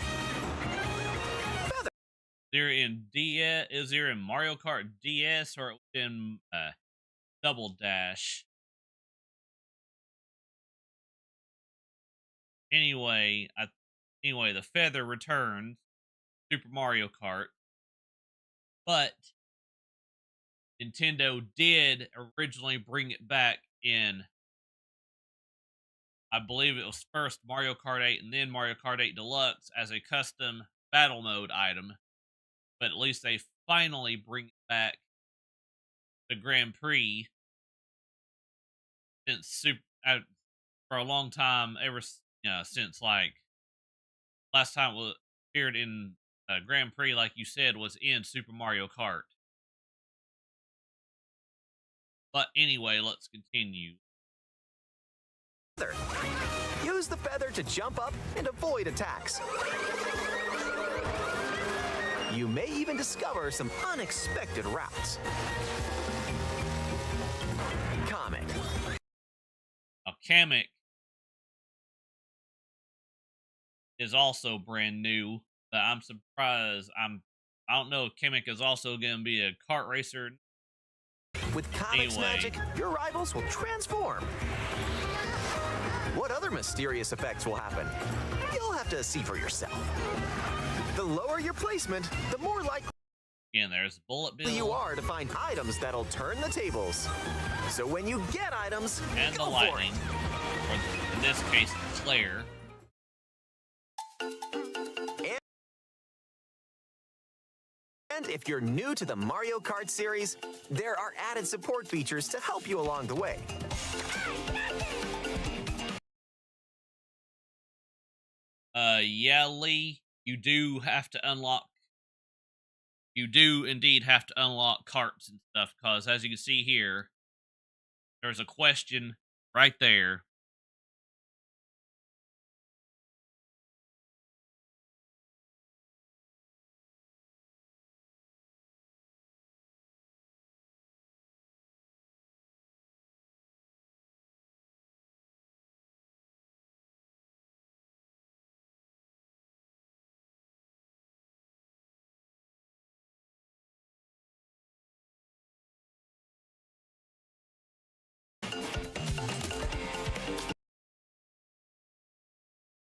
They're in DS. Is there in Mario Kart DS or in Double Dash? Anyway, the feather returns. Super Mario Kart. But Nintendo did originally bring it back in, I believe it was first Mario Kart 8 and then Mario Kart 8 Deluxe as a custom battle mode item. But at least they finally bring it back to Grand Prix for a long time, since like last time it appeared in Grand Prix, like you said, was in Super Mario Kart. But anyway, let's continue. Use the feather to jump up and avoid attacks. You may even discover some unexpected routes. Comet. Now, Kamek is also brand new, but I'm surprised. I don't know if Kamek is also going to be a kart racer. With Comic's magic, your rivals will transform. What other mysterious effects will happen? You'll have to see for yourself. The lower your placement, the more likely there's Bullet Bill you are to find items that'll turn the tables. So when you get items, and the go lightning, for it. or in this case, the Slayer. And if you're new to the Mario Kart series, there are added support features to help you along the way. Yeah, Lee, you do have to unlock. You do indeed have to unlock carts and stuff, because as you can see here, there's a question right there.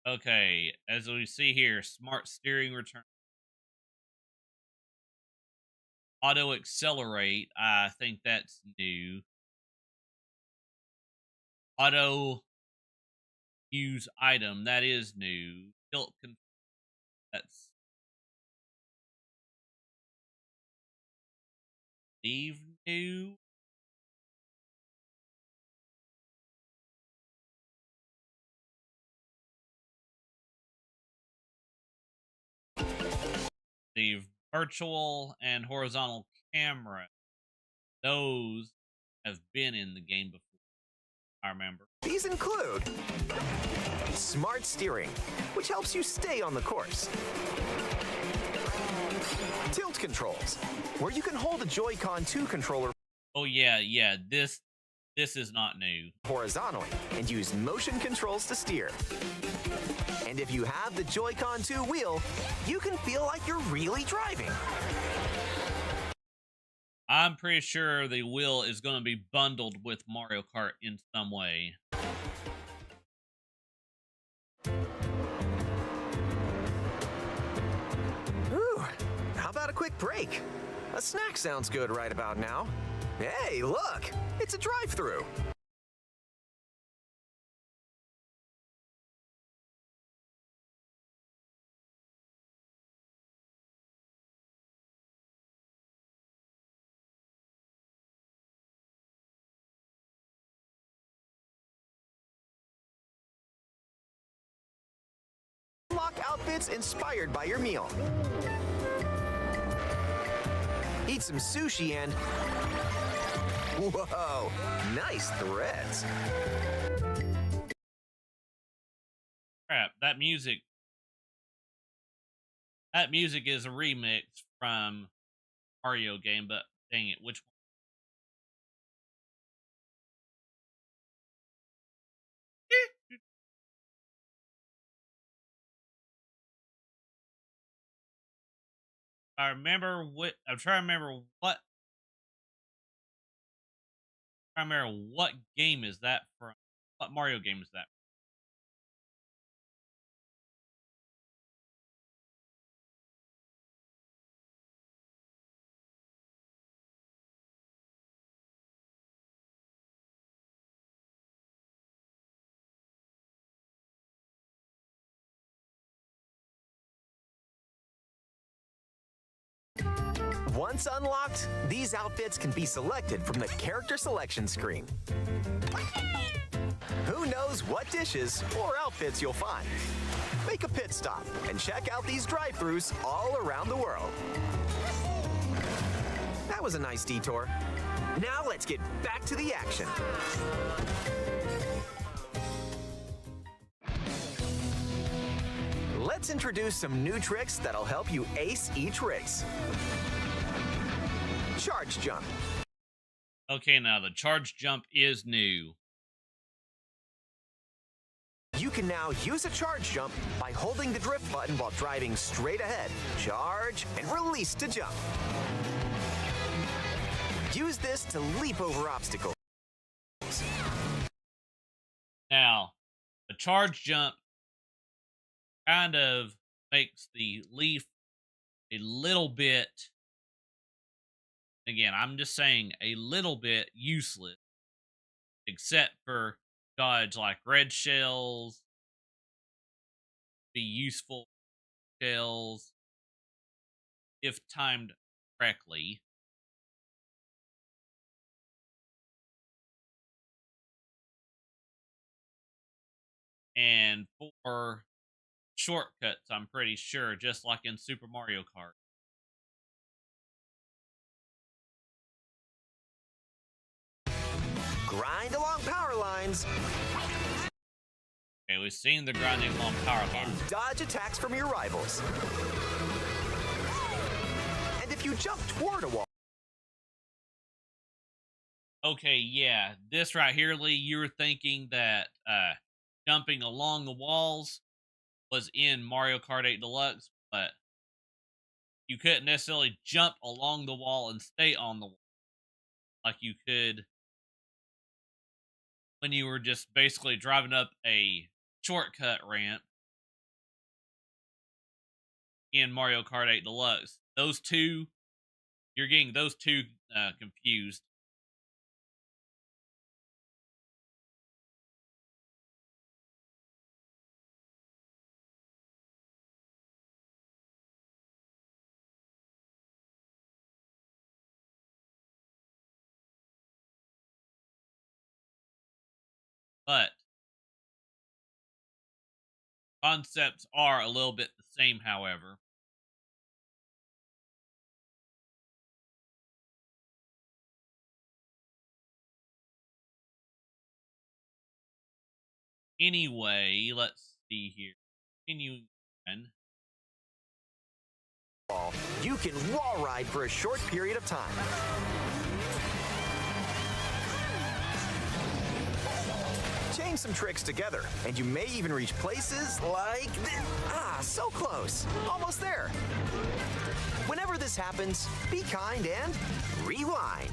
Okay, as we see here, smart steering return. Auto accelerate, I think that's new. Auto use item, that is new. Tilt that's leave new. The virtual and horizontal camera, those have been in the game before, I remember. These include smart steering, which helps you stay on the course. Tilt controls, where you can hold a Joy-Con 2 controller Oh yeah, this is not new. horizontally and use motion controls to steer. And if you have the Joy-Con 2 wheel, you can feel like you're really driving. I'm pretty sure the wheel is going to be bundled with Mario Kart in some way. Ooh, how about a quick break? A snack sounds good right about now. Hey, look, it's a drive-thru. Unlock outfits inspired by your meal. Eat some sushi and... Whoa, nice threads. Crap, that music is a remix from Mario game, but dang it, which one? I remember what I'm trying to remember what game is that from? What Mario game is that? Once unlocked, these outfits can be selected from the character selection screen. Who knows what dishes or outfits you'll find? Make a pit stop and check out these drive-thrus all around the world. That was a nice detour. Now let's get back to the action. Let's introduce some new tricks that'll help you ace each race. Charge jump. Okay, now the charge jump is new. You can now use a charge jump by holding the drift button while driving straight ahead. Charge and release to jump. Use this to leap over obstacles. Now, the charge jump kind of makes the leaf a little bit, again, I'm just saying a little bit useless, except for dodge like red shells, be useful shells if timed correctly. And for shortcuts, I'm pretty sure, just like in Super Mario Kart. Grind along power lines Okay, we've seen the grinding along power and lines. dodge attacks from your rivals. And if you jump toward a wall, Okay, yeah, this right here, Lee, you were thinking that jumping along the walls was in Mario Kart 8 Deluxe, but you couldn't necessarily jump along the wall and stay on the wall like you could when you were just basically driving up a shortcut ramp in Mario Kart 8 Deluxe. Those two, you're getting those two confused. But concepts are a little bit the same, however. Anyway, let's see here. Continuing on. you can wall ride for a short period of time. Chain some tricks together, and you may even reach places like this. Ah, so close. Almost there. Whenever this happens, be kind and rewind.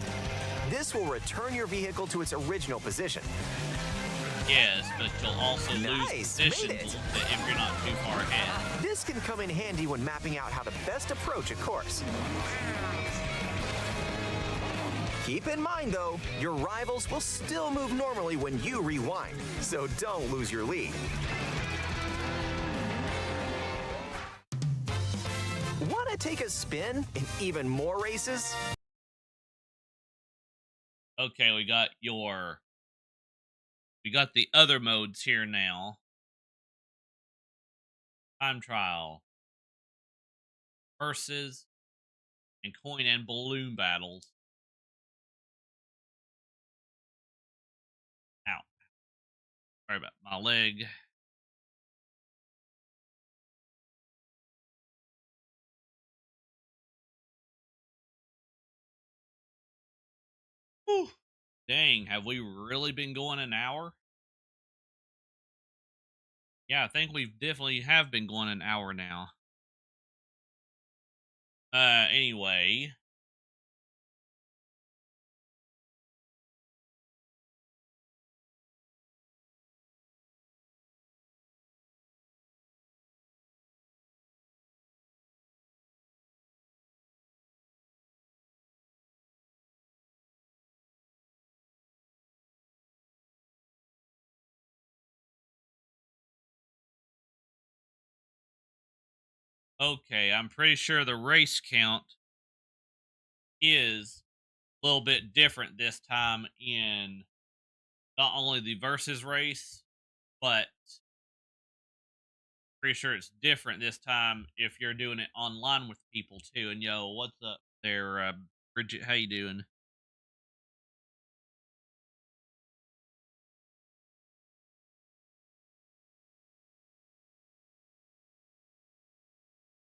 This will return your vehicle to its original position. Yes, but you'll also lose Nice, made position it. if you're not too far ahead. This can come in handy when mapping out how to best approach a course. Keep in mind, though, your rivals will still move normally when you rewind, so don't lose your lead. Want to take a spin in even more races? Okay, we got the other modes here now. Time trial, versus, and coin and balloon battles. Ow. Sorry about my leg. Whew. Dang, have we really been going an hour? Yeah, I think we definitely have been going an hour now. Anyway. Okay, I'm pretty sure the race count is a little bit different this time in not only the versus race, but pretty sure it's different this time if you're doing it online with people too. And yo, what's up there, Bridget? How you doing?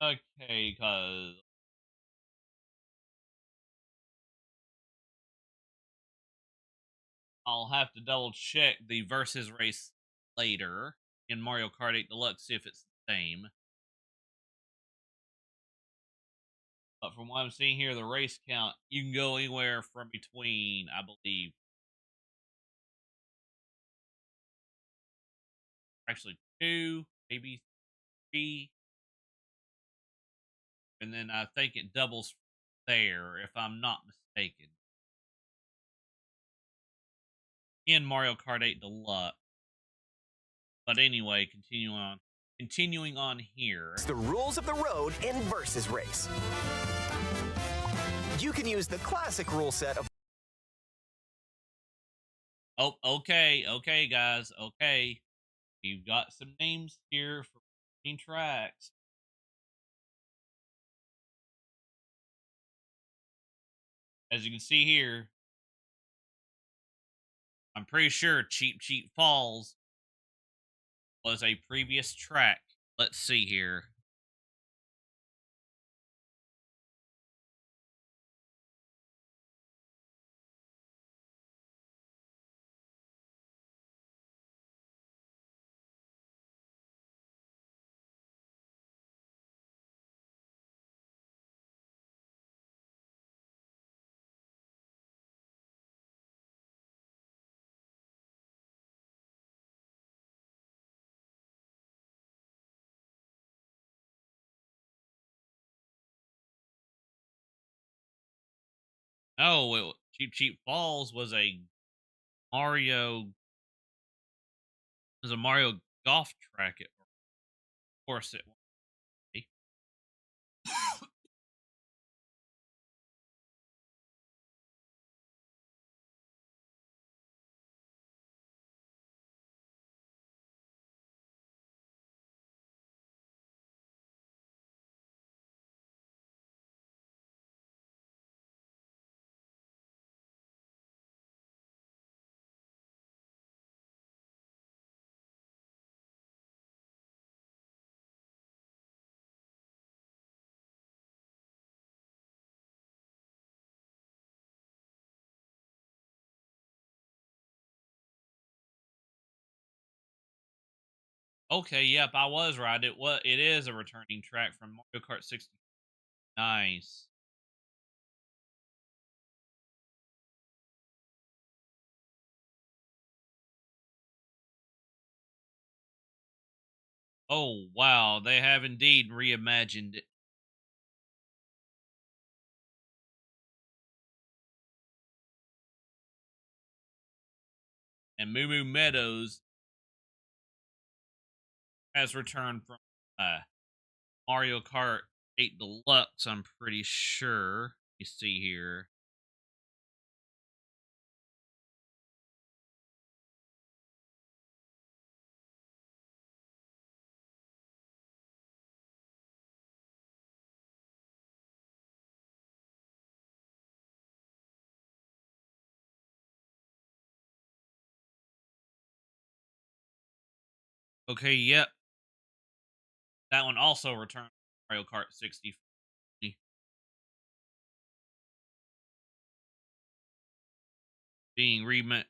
Okay, cause I'll have to double check the versus race later in Mario Kart 8 Deluxe, see if it's the same. But from what I'm seeing here, the race count, you can go anywhere from between, I believe, actually 2, maybe 3, and then I think it doubles there, if I'm not mistaken, in Mario Kart 8 Deluxe. But anyway, continuing on here. It's the rules of the road in Versus Race. You can use the classic rule set of Oh, okay, guys, okay. We've got some names here for tracks. As you can see here, I'm pretty sure Cheap Falls was a previous track. Let's see here. Oh, Cheap Falls was a Mario Mario golf track. Of course it was. Okay, yep, I was right. It is a returning track from Mario Kart 60. Nice. Oh wow, they have indeed reimagined it. And Moo Moo Meadows has returned from Mario Kart 8 Deluxe, I'm pretty sure. You see here. Okay, yep. That one also returned Mario Kart 60. Being remade,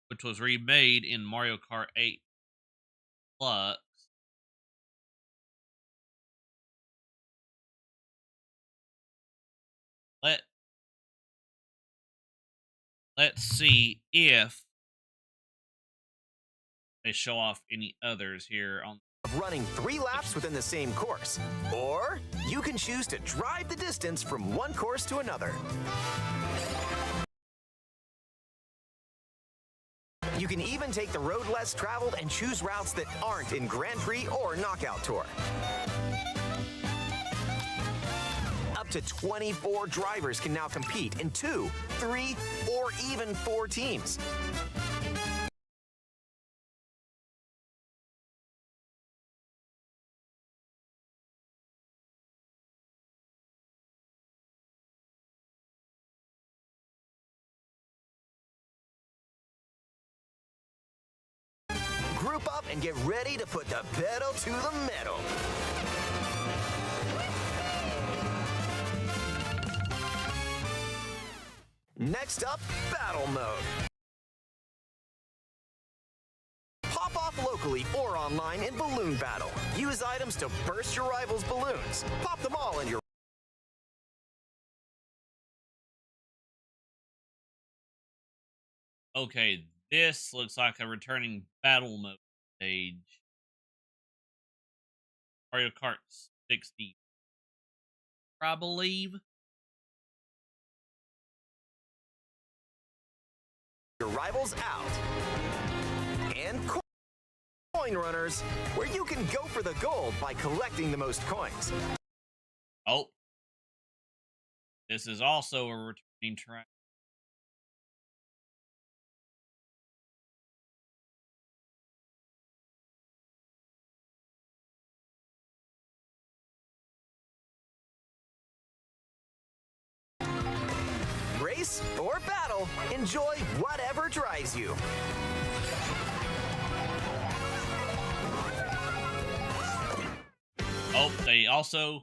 which was remade in Mario Kart 8 Deluxe. Let Let's see if they show off any others here on. running 3 laps within the same course. Or you can choose to drive the distance from one course to another. You can even take the road less traveled and choose routes that aren't in Grand Prix or Knockout Tour. Up to 24 drivers can now compete in 2, 3, or even 4 teams. Group up and get ready to put the pedal to the metal. Next up, battle mode. Pop off locally or online in balloon battle. Use items to burst your rivals' balloons. Pop them all in your Okay, this looks like a returning battle mode stage. Mario Kart 60, I believe. your rivals out. And coin runners, where you can go for the gold by collecting the most coins. Oh. This is also a returning track. Race or battle, enjoy whatever drives you. Oh, they also,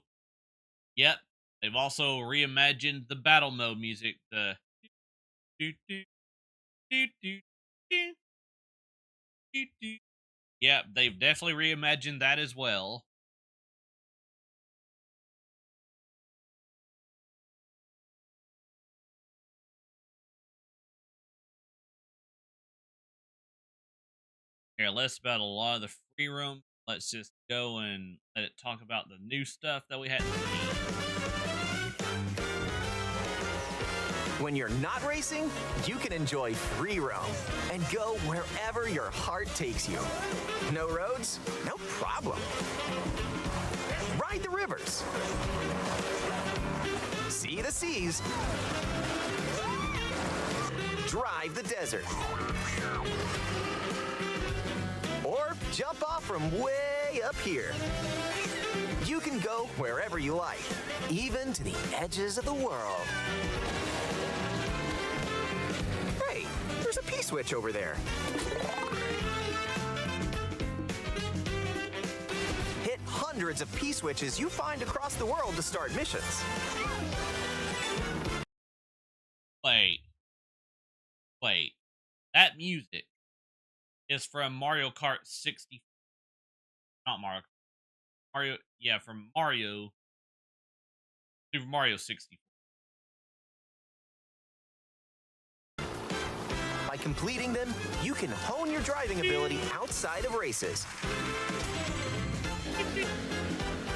yep, they've also reimagined the battle mode music. The do do do do do do do. Yep, they've definitely reimagined that as well. Here, let's battle a lot of the free roam. Let's just go and let it talk about the new stuff that we hadn't seen. When you're not racing, you can enjoy free roam and go wherever your heart takes you. No roads? No problem. Ride the rivers. See the seas. Drive the desert. Or jump off from way up here. You can go wherever you like, even to the edges of the world. Hey, there's a P-switch over there. Hit hundreds of P-switches you find across the world to start missions. Wait. That music is from Mario Kart 60. Not Mario. From Mario. Super Mario 64. By completing them, you can hone your driving ability outside of races.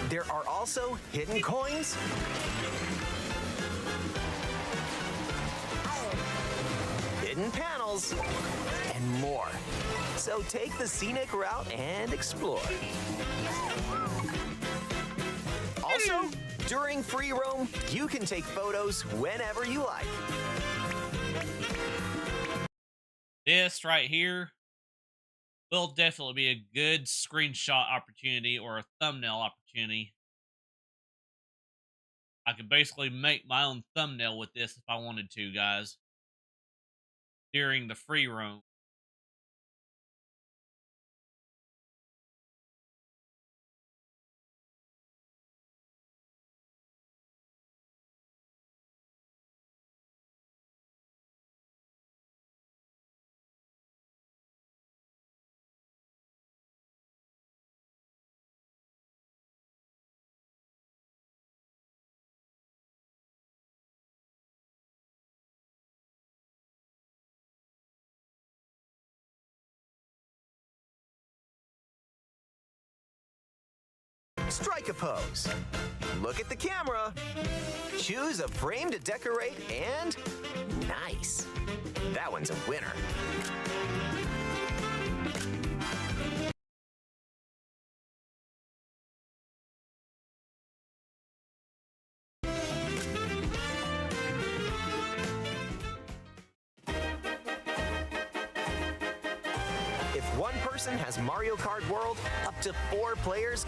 There are also hidden coins, hidden panels, and more. So take the scenic route and explore. Also, during free roam, you can take photos whenever you like. This right here will definitely be a good screenshot opportunity or a thumbnail opportunity. I could basically make my own thumbnail with this if I wanted to, guys. During the free roam. Strike a pose. Look at the camera. Choose a frame to decorate and nice. That one's a winner. If one person has Mario Kart World, up to 4 players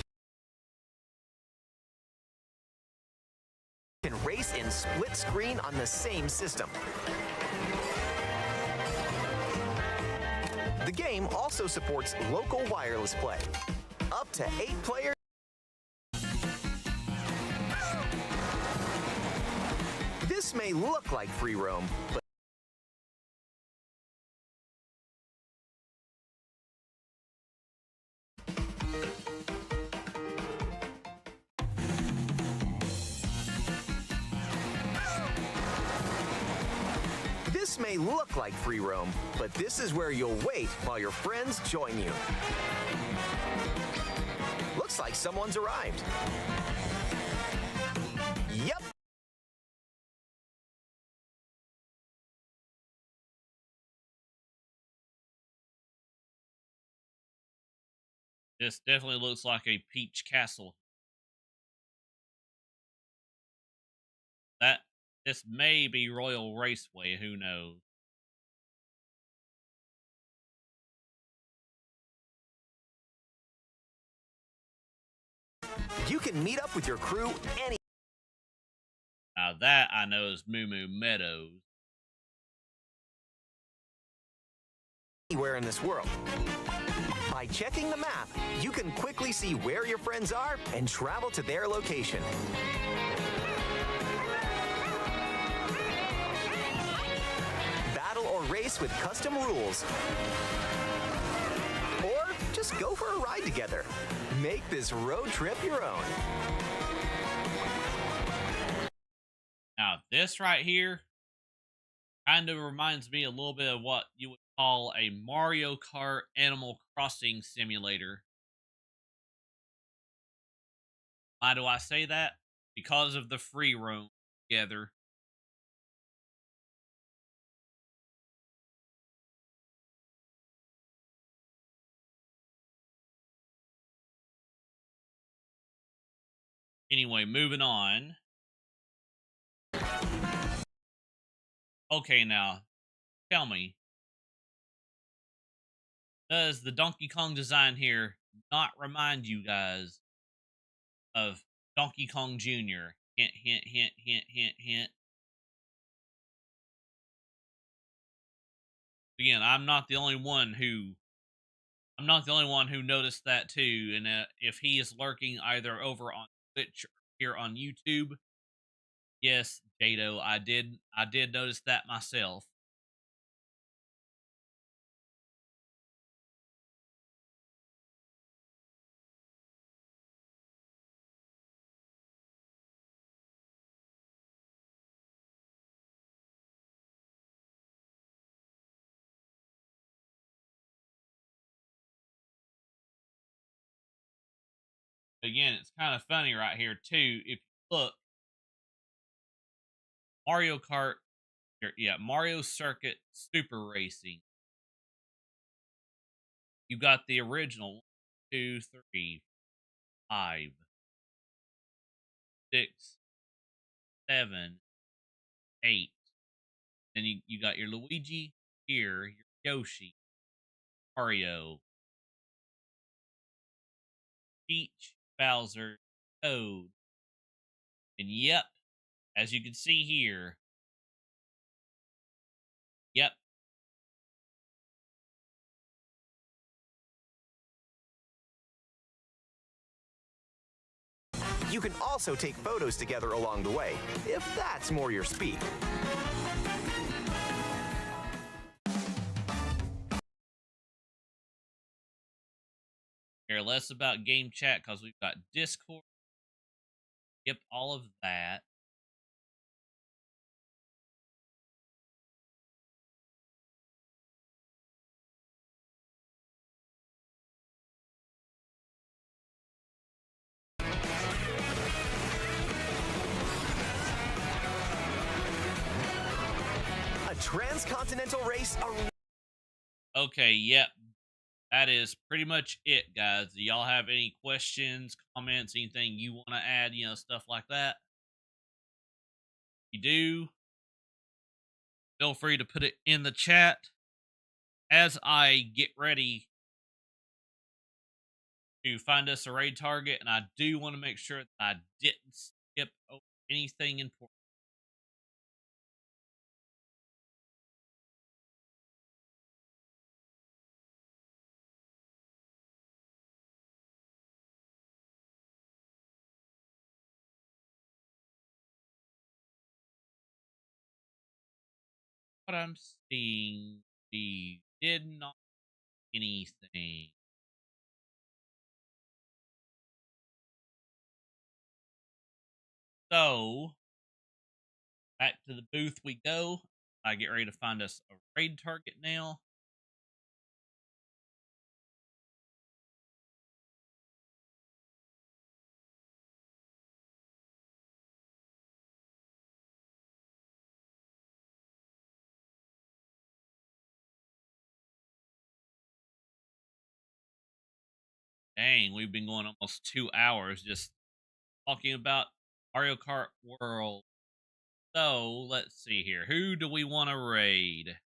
can race in split screen on the same system. The game also supports local wireless play. Up to 8 players. This may look like free roam, but this may look like free roam, but this is where you'll wait while your friends join you. Looks like someone's arrived. Yep. This definitely looks like a Peach Castle. That This may be Royal Raceway. Who knows? You can meet up with your crew Now that I know is Moo Moo Meadows. anywhere in this world. By checking the map, you can quickly see where your friends are and travel to their location. Battle or race with custom rules. Or just go for a ride together. Make this road trip your own. Now this right here kind of reminds me a little bit of what you would call a Mario Kart Animal Crossing simulator. Why do I say that? Because of the free roam together. Anyway, moving on. Okay, now tell me, does the Donkey Kong design here not remind you guys of Donkey Kong Jr.? Hint, hint, hint, hint, hint, hint. Again, I'm not the only one who noticed that too. And if he is lurking either over on Twitch or here on YouTube, yes, Jado, I did notice that myself. Again, it's kind of funny right here too. If you look, Mario Kart, yeah, Mario Circuit Super Racing. You got the original 2, 3, 5, 6, 7, 8. Then you got your Luigi here, your Yoshi, Mario, Peach, Bowser, Toad. And yep, as you can see here, yep, You can also take photos together along the way, if that's more your speed. care less about game chat because we've got Discord. Skip all of that. A transcontinental race. Okay, yep. That is pretty much it, guys. Do y'all have any questions, comments, anything you want to add, stuff like that? If you do, feel free to put it in the chat as I get ready to find us a raid target. And I do want to make sure that I didn't skip over anything important. What I'm seeing, we did not anything. So back to the booth we go. I get ready to find us a raid target now. Dang, we've been going almost 2 hours just talking about Mario Kart World. So let's see here. Who do we want to raid?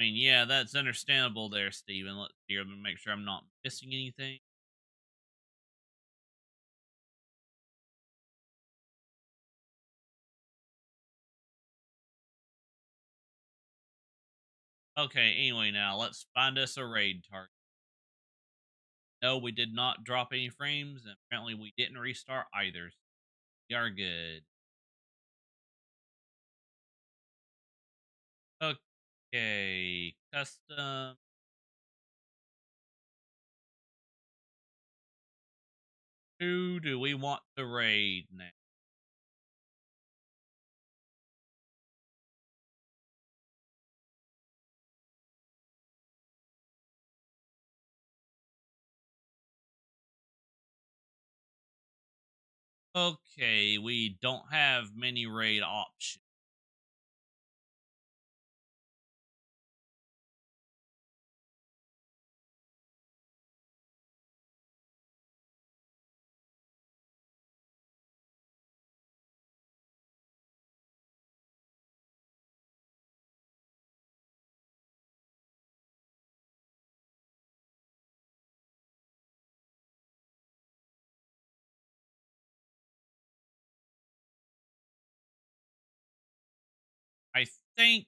I mean, yeah, that's understandable there, Steven. Let's see here. Let me make sure I'm not missing anything. Okay, anyway, now let's find us a raid target. No, we did not drop any frames, and apparently we didn't restart either. So we are good. Okay, custom. Who do we want to raid now? Okay, we don't have many raid options. I think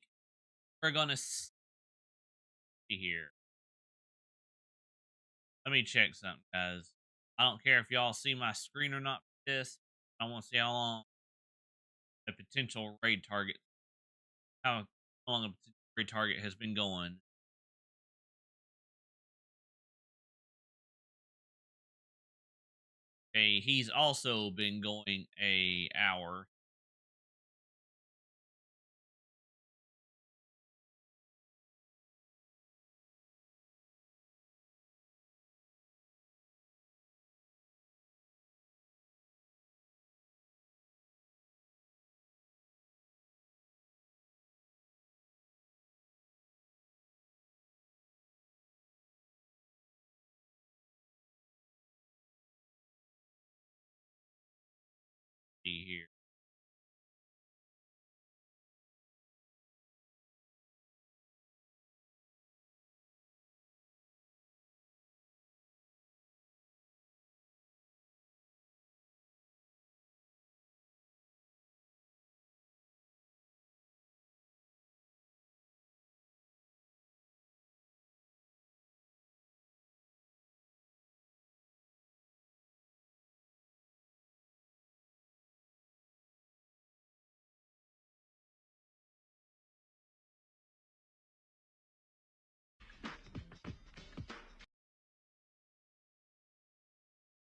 we're gonna see here. Let me check something, guys. I don't care if y'all see my screen or not for this. I want to see how long a potential raid target, how long a potential raid target has been going. Okay, he's also been going a hour. See here.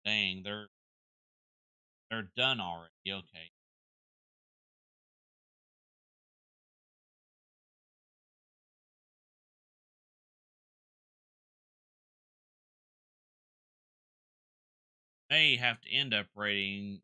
Dang, they're done already. Okay. May have to end up rating.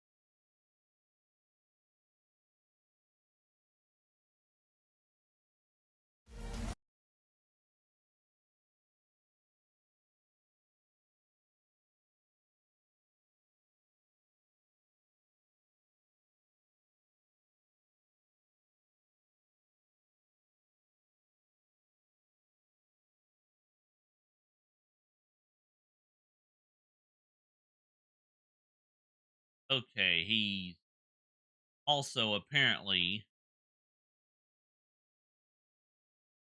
Okay, he's also apparently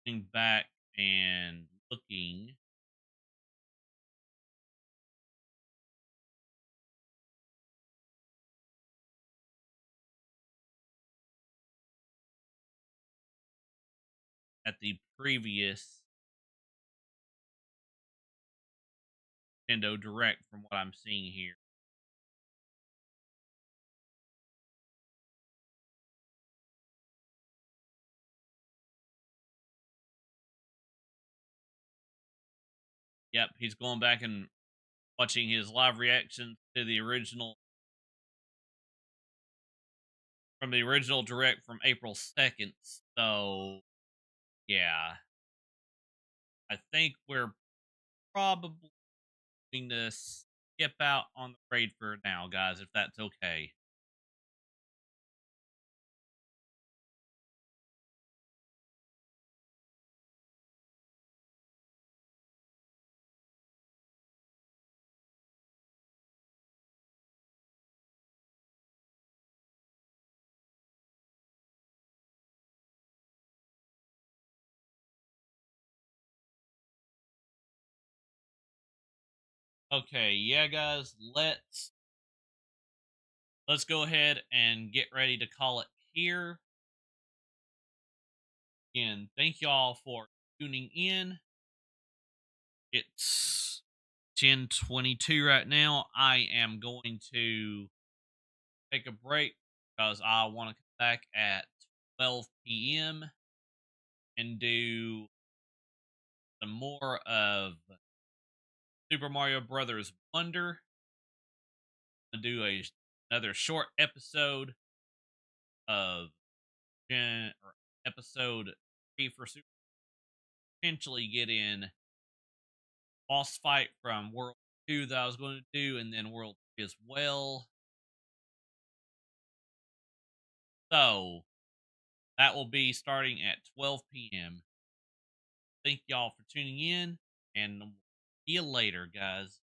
going back and looking at the previous Nintendo Direct from what I'm seeing here. Yep, he's going back and watching his live reaction to the original from the original direct from April 2nd. So, yeah, I think we're probably going to skip out on the raid for now, guys, if that's okay. Okay, yeah, guys, let's go ahead and get ready to call it here. Again, thank y'all for tuning in. It's 10:22 right now. I am going to take a break because I want to come back at 12 p.m. and do some more of Super Mario Brothers Wonder. I'm gonna do another short episode of episode 3 for Super. Potentially get in boss fight from World 2 that I was going to do, and then World 3 as well. So that will be starting at 12 p.m. Thank y'all for tuning in, and see you later, guys.